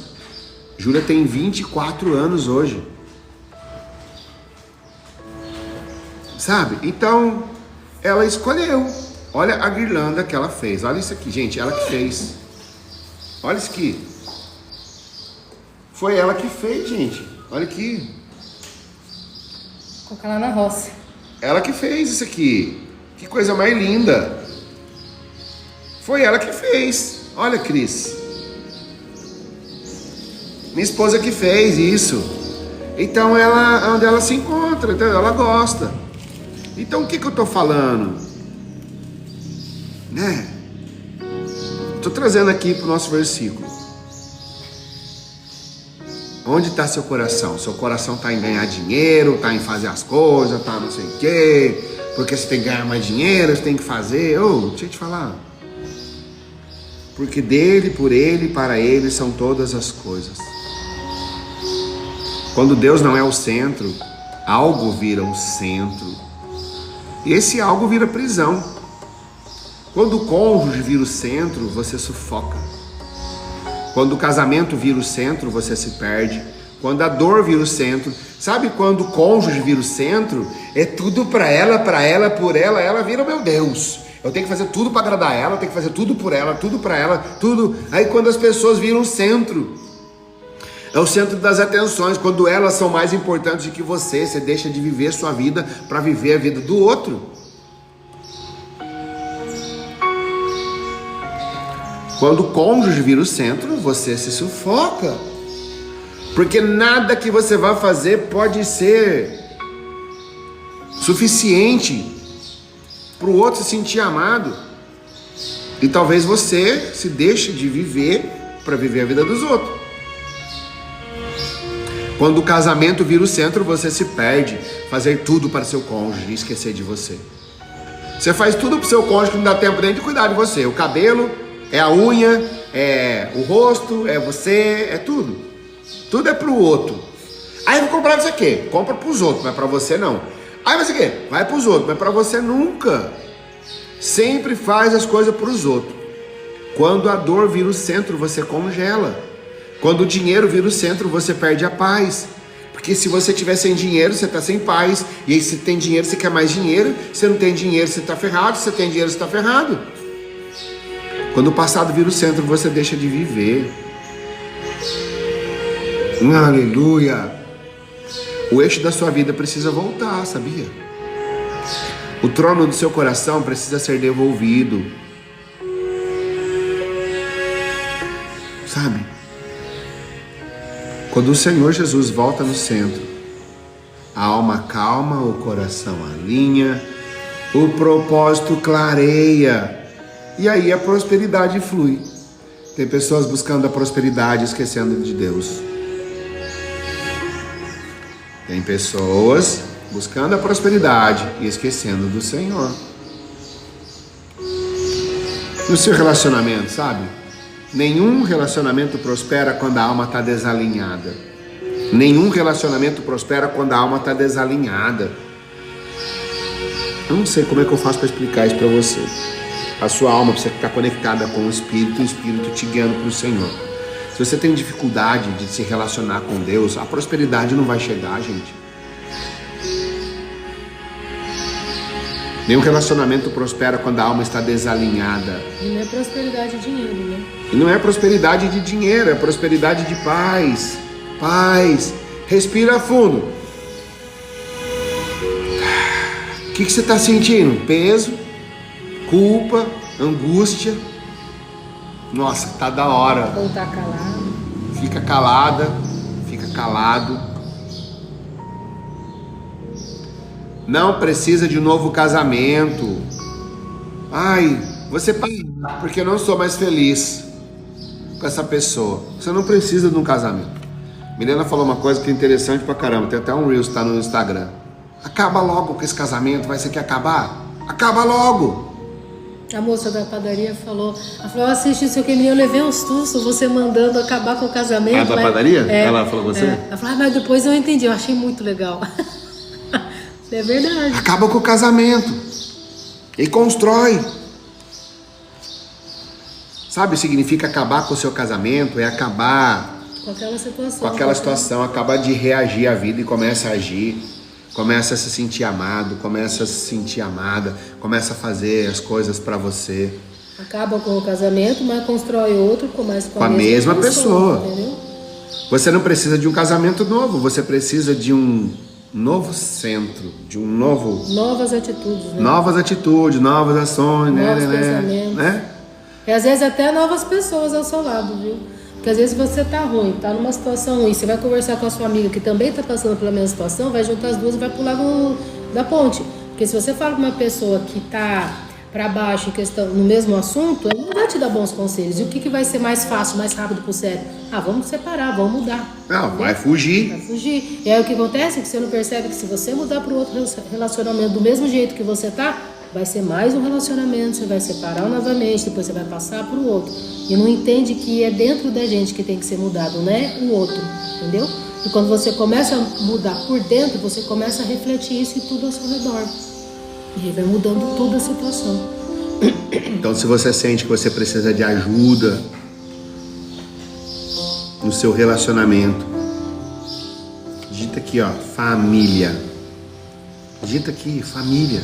A: Júlia tem 24 anos hoje. Sabe? Então, ela escolheu. Olha a guirlanda que ela fez. Olha isso aqui, gente. Ela que fez. Olha isso aqui. Foi ela que fez, gente. Olha aqui.
D: Colocar lá na roça.
A: Ela que fez isso aqui. Que coisa mais linda. Foi ela que fez. Olha, Cris. Minha esposa que fez isso. Então ela, onde ela se encontra, então ela gosta. Então o que eu tô falando? Né? Tô trazendo aqui pro nosso versículo. Onde está seu coração? Seu coração está em ganhar dinheiro, está em fazer as coisas, está não sei o quê, porque você tem que ganhar mais dinheiro, você tem que fazer. Deixa eu te falar. Porque dele, por ele, para ele são todas as coisas. Quando Deus não é o centro, algo vira o centro. E esse algo vira prisão. Quando o cônjuge vira o centro, você sufoca. Quando o casamento vira o centro, você se perde. Quando a dor vira o centro. Sabe quando o cônjuge vira o centro? É tudo para ela, por ela. Ela vira, meu Deus, eu tenho que fazer tudo para agradar ela, eu tenho que fazer tudo por ela, tudo para ela, tudo. Aí quando as pessoas viram o centro, é o centro das atenções. Quando elas são mais importantes do que você deixa de viver sua vida para viver a vida do outro. Quando o cônjuge vira o centro, você se sufoca. Porque nada que você vai fazer pode ser suficiente para o outro se sentir amado. E talvez você se deixe de viver para viver a vida dos outros. Quando o casamento vira o centro, você se perde. Fazer tudo para seu cônjuge e esquecer de você. Você faz tudo para o seu cônjuge que não dá tempo nem de cuidar de você. O cabelo, é a unha, é o rosto, é você, é tudo. Tudo é pro outro. Aí eu vou comprar isso aqui. Compra pros outros, mas pra você não. Aí vai ser o quê? Vai pros outros, mas pra você nunca. Sempre faz as coisas pros outros. Quando a dor vira o centro, você congela. Quando o dinheiro vira o centro, você perde a paz. Porque se você tiver sem dinheiro, você tá sem paz. E aí se tem dinheiro, você quer mais dinheiro. Se não tem dinheiro, você tá ferrado. Se você tem dinheiro, você tá ferrado. Quando o passado vira o centro, você deixa de viver. Aleluia. O eixo da sua vida precisa voltar, sabia? O trono do seu coração precisa ser devolvido. Sabe? Quando o Senhor Jesus volta no centro, a alma calma, o coração alinha, o propósito clareia. E aí a prosperidade flui. Tem pessoas buscando a prosperidade, esquecendo de Deus. Tem pessoas buscando a prosperidade e esquecendo do Senhor. No seu relacionamento, sabe? Nenhum relacionamento prospera quando a alma está desalinhada. Nenhum relacionamento prospera quando a alma está desalinhada. Eu não sei como é que eu faço para explicar isso para você. A sua alma precisa ficar conectada com o Espírito te guiando para o Senhor. Se você tem dificuldade de se relacionar com Deus, a prosperidade não vai chegar, gente. Nenhum relacionamento prospera quando a alma está desalinhada.
D: E não é prosperidade de dinheiro, né?
A: E não é prosperidade de dinheiro, é prosperidade de paz. Paz. Respira fundo. O que você está sentindo? Peso, culpa, angústia. Nossa, tá da hora.
D: Ou tá calado.
A: Fica calada, fica calado. Não precisa de um novo casamento. Ai, você para, porque eu não sou mais feliz com essa pessoa. Você não precisa de um casamento. Milena falou uma coisa que é interessante pra caramba. Tem até um Reels, tá no Instagram. Acaba logo com esse casamento, vai, você quer acabar? Acaba logo!
D: A moça da padaria falou, ela falou, assisti isso aqui, eu levei um susto, você mandando acabar com o casamento.
A: A da padaria? Ela falou você?
D: Ela falou, mas depois eu entendi, eu achei muito legal. É verdade.
A: Acaba com o casamento e constrói. Sabe o que significa acabar com o seu casamento? É acabar
D: com aquela situação.
A: Com aquela situação, acabar de reagir à vida e começa a agir. Começa a se sentir amado, começa a se sentir amada, começa a fazer as coisas pra você.
D: Acaba com o casamento, mas constrói outro com a
A: mesma pessoa.
D: Entendeu?
A: Você não precisa de um casamento novo, você precisa de um novo centro, de um novo...
D: Novas atitudes, né?
A: Novas atitudes, novas ações,
D: novos pensamentos.
A: né?
D: E às vezes até novas pessoas ao seu lado, viu? Porque às vezes você tá ruim, tá numa situação ruim, você vai conversar com a sua amiga que também tá passando pela mesma situação, vai juntar as duas e vai pular da ponte. Porque se você fala com uma pessoa que tá para baixo em questão, no mesmo assunto, ela não vai te dar bons conselhos. E o que vai ser mais fácil, mais rápido pro cérebro? Vamos separar, vamos mudar.
A: Não, vai fugir.
D: Vai fugir. E aí o que acontece é que você não percebe que se você mudar pro outro relacionamento do mesmo jeito que você tá, vai ser mais um relacionamento, você vai separar novamente, depois você vai passar pro outro. E não entende que é dentro da gente que tem que ser mudado, não é o outro, entendeu? E quando você começa a mudar por dentro, você começa a refletir isso e tudo ao seu redor. E aí vai mudando toda a situação.
A: Então, se você sente que você precisa de ajuda no seu relacionamento, digita aqui, ó, família. Digita aqui, família.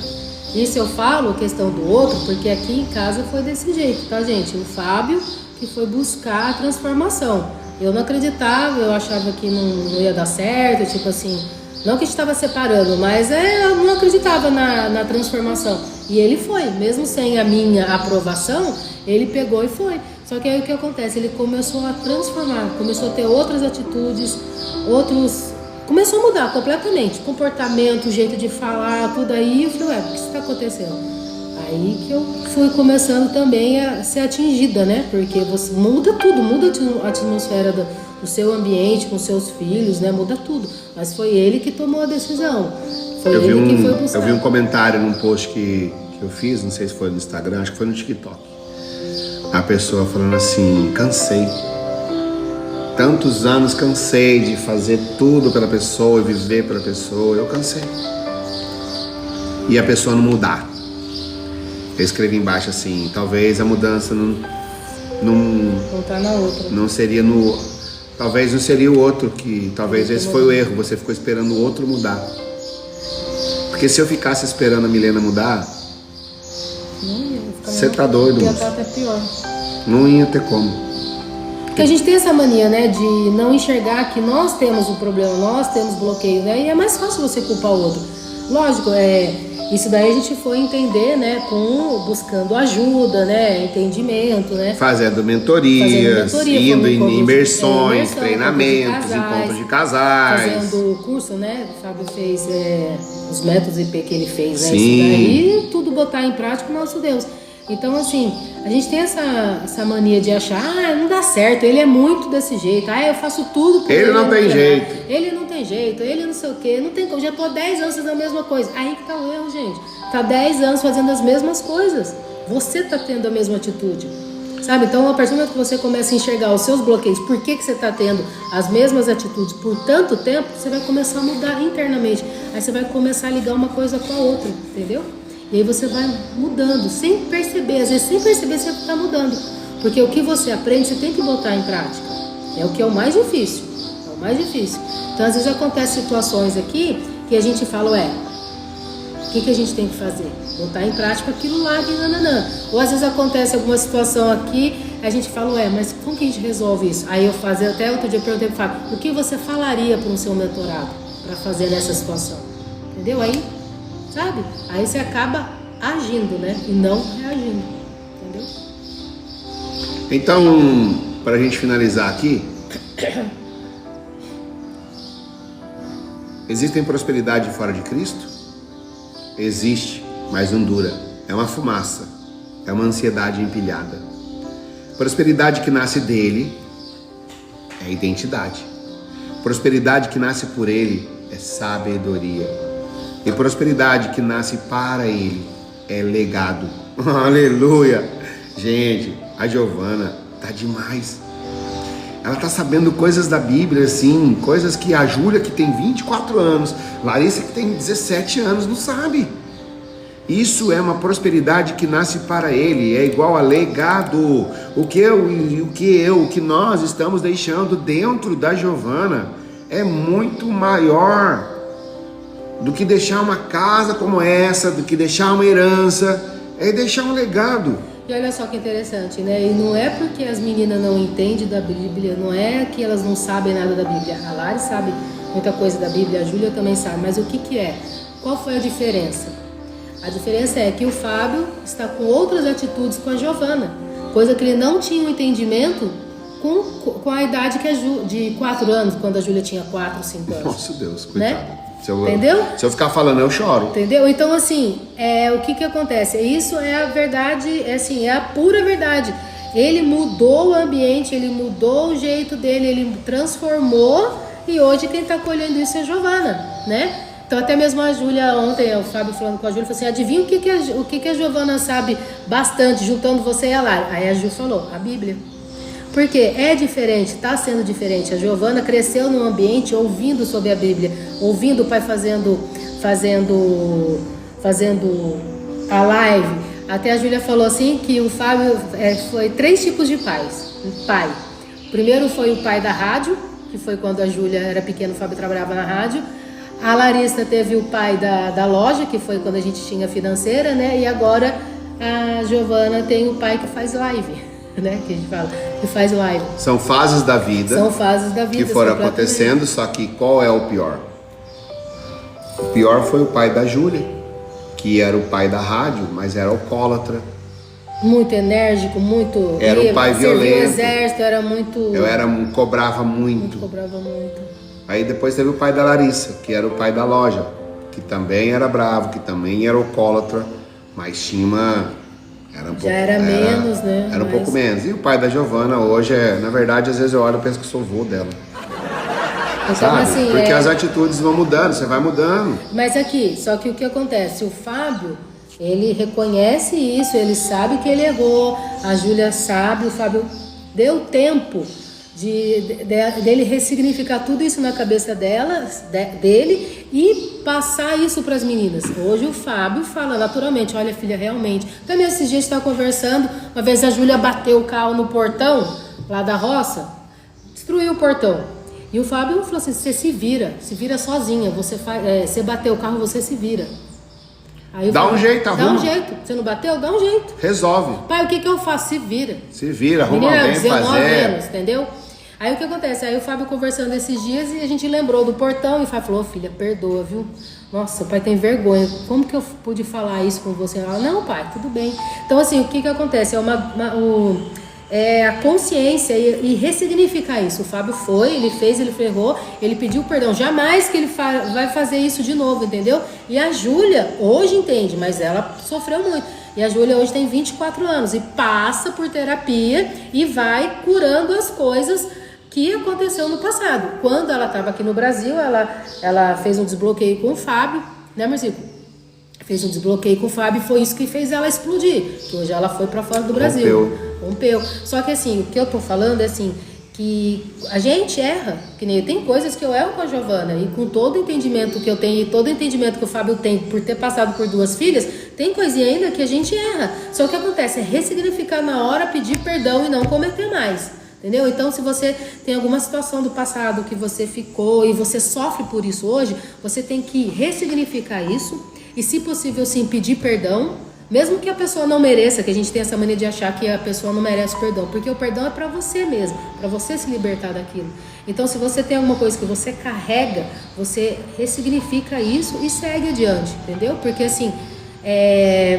D: Isso eu falo, questão do outro, porque aqui em casa foi desse jeito, tá, gente? O Fábio que foi buscar a transformação. Eu não acreditava, eu achava que não ia dar certo, tipo assim... Não que a gente estava separando, mas eu não acreditava na transformação. E ele foi, mesmo sem a minha aprovação, ele pegou e foi. Só que aí o que acontece? Ele começou a transformar, começou a ter outras atitudes, começou a mudar completamente. Comportamento, jeito de falar, tudo aí. Eu falei, o que está acontecendo? Aí que eu fui começando também a ser atingida, né? Porque você muda tudo, muda a atmosfera do seu ambiente, com seus filhos, né? Muda tudo. Mas foi ele que tomou a decisão. Foi ele que foi buscar.
A: Eu vi um comentário num post que eu fiz, não sei se foi no Instagram, acho que foi no TikTok. A pessoa falando assim, cansei. Tantos anos cansei de fazer tudo pela pessoa, viver pela pessoa, eu cansei. E a pessoa não mudar. Eu escrevi embaixo assim, talvez a mudança não
D: tá na outra.
A: Não seria talvez não seria o outro que... Talvez esse foi o erro, você ficou esperando o outro mudar. Porque se eu ficasse esperando a Milena mudar... Você tá doido,
D: ia
A: moço.
D: até pior.
A: Não ia ter como.
D: Porque a gente tem essa mania, né, de não enxergar que nós temos um problema, nós temos bloqueio, né? E é mais fácil você culpar o outro. Lógico, isso daí a gente foi entender, né, buscando ajuda, né, entendimento, né.
A: Fazendo mentorias, indo em imersões, treinamentos, encontros de casais.
D: Fazendo o curso, né, o Fábio fez os métodos IP que ele fez, né,
A: Sim.
D: isso daí, tudo botar em prática o nosso Deus. Então, assim, a gente tem essa mania de achar, não dá certo, ele é muito desse jeito, eu faço tudo por ele.
A: Ele não tem jeito.
D: Ele não tem jeito, ele não sei o quê, não tem como, já tô há 10 anos fazendo a mesma coisa. Aí que tá o erro, gente. Tá 10 anos fazendo as mesmas coisas. Você tá tendo a mesma atitude. Sabe? Então, a partir do momento que você começa a enxergar os seus bloqueios, por que você tá tendo as mesmas atitudes por tanto tempo, você vai começar a mudar internamente. Aí você vai começar a ligar uma coisa com a outra, entendeu? E aí você vai mudando, sem perceber. Às vezes, sem perceber, você está mudando. Porque o que você aprende, você tem que botar em prática. É o que é o mais difícil. É o mais difícil. Então, às vezes, acontecem situações aqui que a gente fala, o que a gente tem que fazer? Botar em prática aquilo lá, que nananã. Ou, às vezes, acontece alguma situação aqui, a gente fala, mas como que a gente resolve isso? Aí eu até outro dia eu perguntei para o Fábio, o que você falaria para um seu mentorado para fazer nessa situação? Entendeu? Aí... sabe? Aí você acaba agindo, né? E não reagindo, entendeu?
A: Então, para a gente finalizar aqui, existe prosperidade fora de Cristo? Existe, mas não dura. É uma fumaça, é uma ansiedade empilhada. Prosperidade que nasce dele é identidade. Prosperidade que nasce por ele é sabedoria. E prosperidade que nasce para ele é legado. Aleluia! Gente, a Giovana tá demais. Ela tá sabendo coisas da Bíblia, assim, coisas que a Júlia, que tem 24 anos, Larissa, que tem 17 anos, não sabe. Isso é uma prosperidade que nasce para ele, é igual a legado. O que nós estamos deixando dentro da Giovana é muito maior do que deixar uma casa como essa, do que deixar uma herança, é deixar um legado.
D: E olha só que interessante, né? E não é porque as meninas não entendem da Bíblia, não é que elas não sabem nada da Bíblia. A Lari sabe muita coisa da Bíblia, a Júlia também sabe, mas o que é? Qual foi a diferença? A diferença é que o Fábio está com outras atitudes com a Giovana, coisa que ele não tinha um entendimento com a idade de 4 anos, quando a Júlia tinha 4, 5 anos.
A: Nossa Deus, coitado.
D: Né?
A: Entendeu? Se eu ficar falando, eu choro.
D: Entendeu? Então, assim, o que acontece? Isso é a verdade, é a pura verdade. Ele mudou o ambiente, ele mudou o jeito dele, ele transformou, e hoje quem está colhendo isso é a Giovana, né? Então, até mesmo a Júlia, ontem, o Fábio falando com a Júlia, falou assim, adivinha o que a Giovana sabe bastante, juntando você e a Lara? Aí a Ju falou, a Bíblia. Porque é diferente, está sendo diferente. A Giovana cresceu num ambiente ouvindo sobre a Bíblia, ouvindo o pai fazendo a live. Até a Júlia falou assim que o Fábio foi 3 tipos de pais. Pai. O primeiro foi o pai da rádio, que foi quando a Júlia era pequena, o Fábio trabalhava na rádio. A Larissa teve o pai da loja, que foi quando a gente tinha financeira, né? E agora a Giovana tem o pai que faz live. Né, que a gente fala, que faz live.
A: São fases da vida.
D: São fases da vida
A: que foram acontecendo, só que qual é o pior? O pior foi o pai da Júlia, que era o pai da rádio, mas era alcoólatra.
D: Muito enérgico, muito...
A: Era um pai violento.
D: O exército, era muito...
A: Cobrava muito.
D: Cobrava muito.
A: Aí depois teve o pai da Larissa, que era o pai da loja, que também era bravo, que também era alcoólatra, mas tinha uma... Era menos, né? Era um pouco menos. E o pai da Giovana hoje na verdade, às vezes eu olho e penso que sou vô dela.
D: Então,
A: sabe?
D: Assim,
A: porque as atitudes vão mudando, você vai mudando.
D: Mas aqui, só que o que acontece? O Fábio, ele reconhece isso, ele sabe que ele errou, a Júlia sabe, o Fábio deu tempo dele ressignificar tudo isso na cabeça dele e passar isso para as meninas. Hoje o Fábio fala naturalmente, olha filha, realmente. Também esses dias a gente estava conversando, uma vez a Júlia bateu o carro no portão lá da roça, destruiu o portão. E o Fábio falou assim, você se vira sozinha, você bateu o carro, você se vira. Aí
A: dá um jeito, arruma.
D: Dá um jeito. Você não bateu? Dá um jeito.
A: Resolve.
D: Pai, o que eu faço? Se vira.
A: Se vira, arruma alguém fazer.
D: 19 anos, entendeu? Aí o que acontece? Aí o Fábio conversando esses dias e a gente lembrou do portão e o Fábio falou, filha, perdoa, viu? Nossa, o pai tem vergonha. Como que eu pude falar isso com você? Ela, não, pai, tudo bem. Então, assim, o que acontece? É a consciência e ressignificar isso. O Fábio foi, ele fez, ele ferrou, ele pediu perdão. Jamais que ele vai fazer isso de novo, entendeu? E a Júlia hoje entende, mas ela sofreu muito. E a Júlia hoje tem 24 anos e passa por terapia e vai curando as coisas que aconteceu no passado. Quando ela estava aqui no Brasil, ela fez um desbloqueio com o Fábio, né, Marzico? Fez um desbloqueio com o Fábio e foi isso que fez ela explodir. Que hoje ela foi para fora do Brasil. Rompeu. Só que assim, o que eu tô falando é assim, que a gente erra, que nem tem coisas que eu erro com a Giovana e com todo o entendimento que eu tenho e todo o entendimento que o Fábio tem por ter passado por 2 filhas, tem coisinha ainda que a gente erra. Só que o que acontece é ressignificar na hora, pedir perdão e não cometer mais. Entendeu? Então, se você tem alguma situação do passado que você ficou e você sofre por isso hoje, você tem que ressignificar isso e, se possível, sim, pedir perdão, mesmo que a pessoa não mereça, que a gente tem essa mania de achar que a pessoa não merece perdão, porque o perdão é para você mesmo, para você se libertar daquilo. Então, se você tem alguma coisa que você carrega, você ressignifica isso e segue adiante, entendeu? Porque, assim,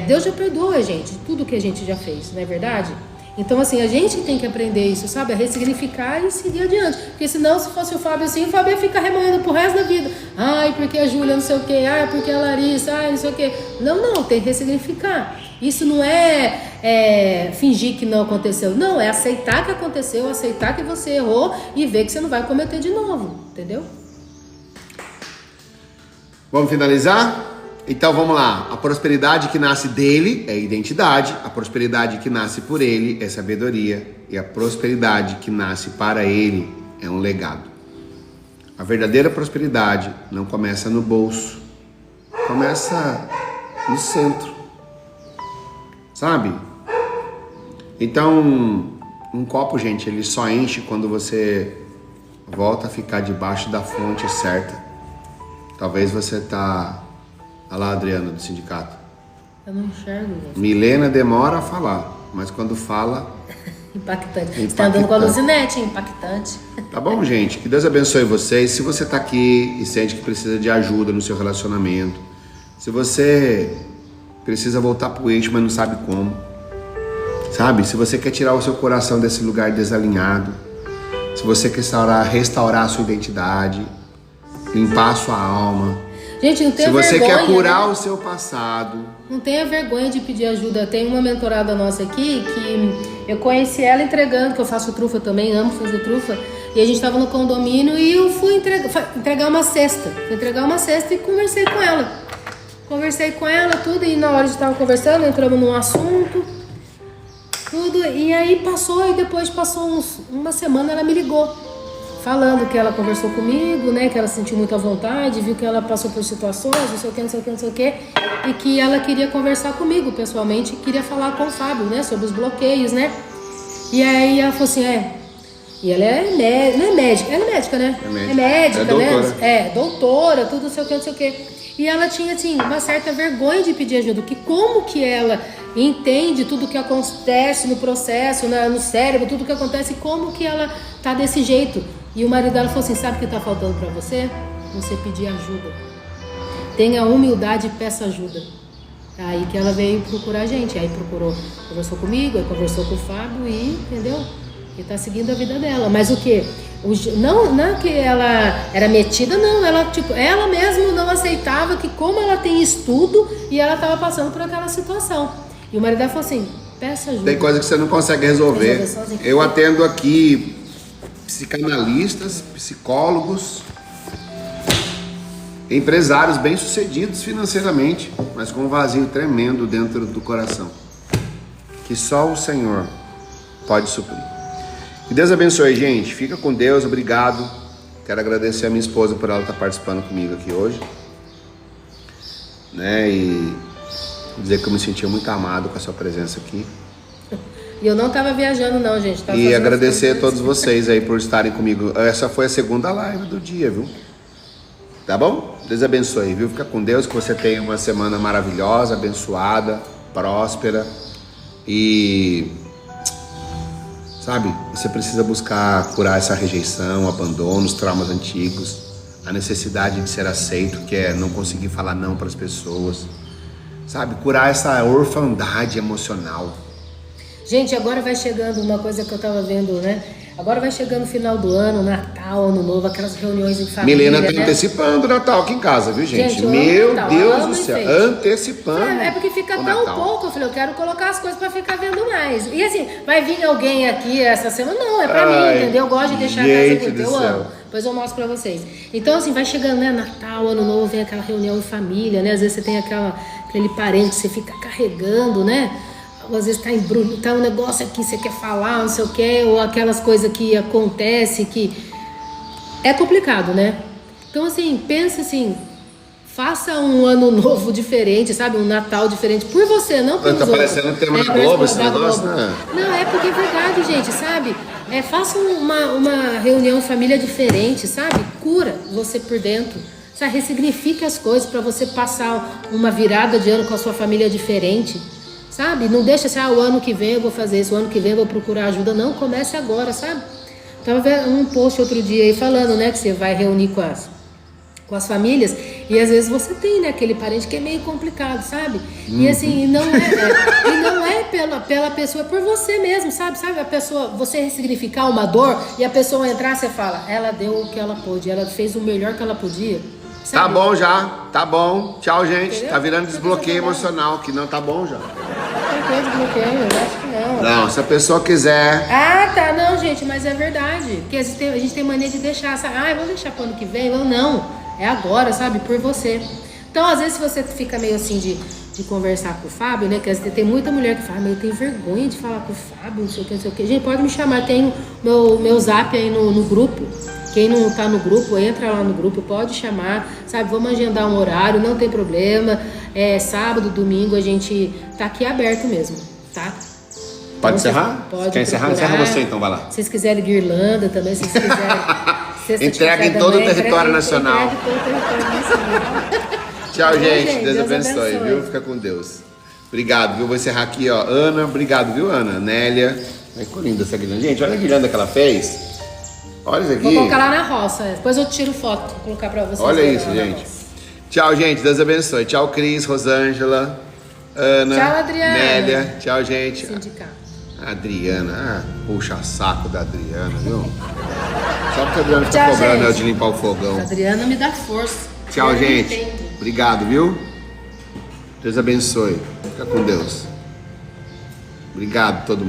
D: Deus já perdoa a gente, tudo que a gente já fez, não é verdade? Então, assim, a gente tem que aprender isso, sabe? A ressignificar e seguir adiante. Porque senão, se fosse o Fábio assim, o Fábio ia ficar remoendo pro resto da vida. Ai, porque a Júlia não sei o quê. Ai, porque a Larissa, ai, não sei o quê. Não, tem que ressignificar. Isso não é fingir que não aconteceu. Não, é aceitar que aconteceu, aceitar que você errou e ver que você não vai cometer de novo. Entendeu?
A: Vamos finalizar? Então vamos lá, a prosperidade que nasce dele é identidade, a prosperidade que nasce por ele é sabedoria e a prosperidade que nasce para ele é um legado. A verdadeira prosperidade não começa no bolso, começa no centro, sabe? Então, um copo, gente, ele só enche quando você volta a ficar debaixo da fonte certa. Talvez você tá... Olha lá a Adriana do sindicato.
D: Eu não enxergo, gente.
A: Milena demora a falar, mas quando fala...
D: Impactante. Você tá andando com a Luzinete, impactante.
A: Tá bom, gente? Que Deus abençoe vocês. Se você tá aqui e sente que precisa de ajuda no seu relacionamento, se você precisa voltar pro eixo, mas não sabe como, sabe? Se você quer tirar o seu coração desse lugar desalinhado, se você quer restaurar a sua identidade, limpar a sua alma...
D: Gente, não tenha
A: vergonha. Se você
D: vergonha,
A: quer curar,
D: né?
A: o seu passado.
D: Não tenha vergonha de pedir ajuda. Tem uma mentorada nossa aqui que eu conheci ela entregando, que eu faço trufa também, amo fazer trufa. E a gente tava no condomínio e eu fui entregar uma cesta. Fui entregar uma cesta e conversei com ela. Conversei com ela, tudo, e na hora de estar conversando, entramos num assunto, tudo. E aí passou, e depois passou uma semana, ela me ligou. Falando que ela conversou comigo, né, que ela sentiu muita vontade, viu que ela passou por situações, não sei o que, e que ela queria conversar comigo pessoalmente, queria falar com o Fábio, né, sobre os bloqueios, né. E aí ela falou assim, e ela não é médica, ela é médica, né? É médica,
A: doutora.
D: né? Doutora, tudo, não sei o que. E ela tinha, assim, uma certa vergonha de pedir ajuda, que como que ela entende tudo que acontece no processo, no cérebro, tudo que acontece, como que ela tá desse jeito. E o marido dela falou assim, sabe o que tá faltando pra você? Você pedir ajuda. Tenha humildade e peça ajuda. Aí que ela veio procurar a gente, aí conversou comigo, aí conversou com o Fábio e, entendeu? E tá seguindo a vida dela. Mas o quê? Não é que ela era metida, não. Ela mesmo não aceitava que como ela tem estudo e ela tava passando por aquela situação. E o marido dela falou assim, peça ajuda.
A: Tem coisa que você não consegue resolver. Eu atendo aqui psicanalistas, psicólogos, empresários bem-sucedidos financeiramente, mas com um vazio tremendo dentro do coração, que só o Senhor pode suprir. Que Deus abençoe, gente. Fica com Deus, obrigado. Quero agradecer a minha esposa por ela estar participando comigo aqui hoje, né? E dizer que eu me senti muito amado com a sua presença aqui.
D: E eu não tava viajando não, gente.
A: E agradecer a todos vocês aí por estarem comigo. Essa foi a segunda live do dia, viu? Tá bom? Deus abençoe, viu? Fica com Deus, que você tenha uma semana maravilhosa, abençoada, próspera. E Sabe? Você precisa buscar curar essa rejeição, abandono, os traumas antigos, a necessidade de ser aceito, que é não conseguir falar não para as pessoas. Sabe? Curar essa orfandade emocional.
D: Gente, agora vai chegando uma coisa que eu tava vendo, né? Agora vai chegando o final do ano, Natal, Ano Novo, aquelas reuniões em família,
A: Milena tá
D: né?
A: antecipando o Natal aqui em casa, viu, gente?
D: Gente, eu amo
A: Meu
D: Natal,
A: Deus
D: amo
A: do céu,
D: enfeite.
A: antecipando.
D: É porque fica
A: o
D: tão
A: Natal.
D: pouco, eu falei, eu quero colocar as coisas pra ficar vendo mais. E assim, vai vir alguém aqui essa semana? Não, é pra
A: Ai,
D: mim, entendeu? Eu gosto de deixar a
A: gente
D: casa bonita,
A: do
D: eu
A: céu.
D: amo. Depois eu mostro pra vocês. Então assim, vai chegando, né, Natal, Ano Novo, vem aquela reunião em família, né? Às vezes você tem aquele parente que você fica carregando, né? Às vezes tá um negócio aqui, você quer falar, não sei o que, ou aquelas coisas que acontecem que... É complicado, né? Então assim, pensa assim... Faça um ano novo diferente, sabe? Um Natal diferente por você, não pelos
A: Tá
D: outros.
A: parecendo um tema da
D: parece
A: Globo esse
D: da
A: negócio,
D: Globo.
A: né?
D: Não, é porque é verdade, gente, sabe? Faça uma reunião família diferente, sabe? Cura você por dentro. Sabe? Ressignifique as coisas para você passar uma virada de ano com a sua família diferente. Sabe? Não deixa assim, o ano que vem eu vou fazer isso, o ano que vem eu vou procurar ajuda. Não, comece agora, sabe? Tava vendo um post outro dia aí falando, né, que você vai reunir com as famílias, e às vezes você tem, né, aquele parente que é meio complicado, sabe? E assim, não é pela pessoa, é por você mesmo, sabe? A pessoa, você ressignificar uma dor, e a pessoa entrar, você fala, ela deu o que ela pôde, ela fez o melhor que ela podia.
A: Tá
D: Sabe?
A: bom já, tá bom. Tchau, gente.
D: Entendeu?
A: Tá virando desbloqueio
D: Não precisa
A: emocional, que não tá bom já.
D: Não tem desbloqueio, eu acho que não.
A: Não, se a pessoa quiser.
D: Ah, tá, não, gente, mas é verdade. Porque a gente tem mania de deixar, sabe? Ah, eu vou deixar pro ano que vem. Eu não. É agora, sabe? Por você. Então, às vezes, se você fica meio assim de conversar com o Fábio, né? Que às vezes tem muita mulher que fala, mas eu tenho vergonha de falar com o Fábio, não sei o que, não sei o que. Gente, pode me chamar, tem meu zap aí no grupo. Quem não tá no grupo, entra lá no grupo, pode chamar, sabe? Vamos agendar um horário, não tem problema. Sábado, domingo, a gente tá aqui aberto mesmo, tá?
A: Pode
D: Então,
A: encerrar?
D: Pode
A: Quer encerrar?
D: procurar.
A: Encerra você então, vai lá.
D: Se vocês quiserem guirlanda também, se vocês quiserem... Sexta de
A: Entrega
D: café
A: em
D: da
A: todo o
D: manhã,
A: território nacional.
D: Entrega em todo o território nacional.
A: Tchau, gente.
D: gente.
A: Deus
D: Deus
A: abençoe,
D: abençoe.
A: viu? Fica com Deus. Obrigado, viu? Vou encerrar aqui, ó. Ana, obrigado, viu, Ana? Nélia. Ai, ficou linda essa guirlanda. Gente, olha a guirlanda que ela fez. Olha isso aqui.
D: Vou colocar lá na roça. Depois eu tiro foto, vou colocar pra vocês.
A: Olha
D: verem
A: isso,
D: lá na
A: gente.
D: roça.
A: Tchau, gente. Deus abençoe. Tchau, Cris, Rosângela, Ana,
D: Tchau, Adriana.
A: Nélia. Tchau, gente.
D: Sindicato.
A: Adriana, puxa saco da Adriana, viu? Só porque a Adriana fica
D: Tchau,
A: cobrando
D: gente.
A: ela de limpar o fogão.
D: A Adriana me dá força.
A: Tchau,
D: Eu
A: gente.
D: entendo.
A: Obrigado, viu? Deus abençoe. Fica com Deus. Obrigado, todo mundo.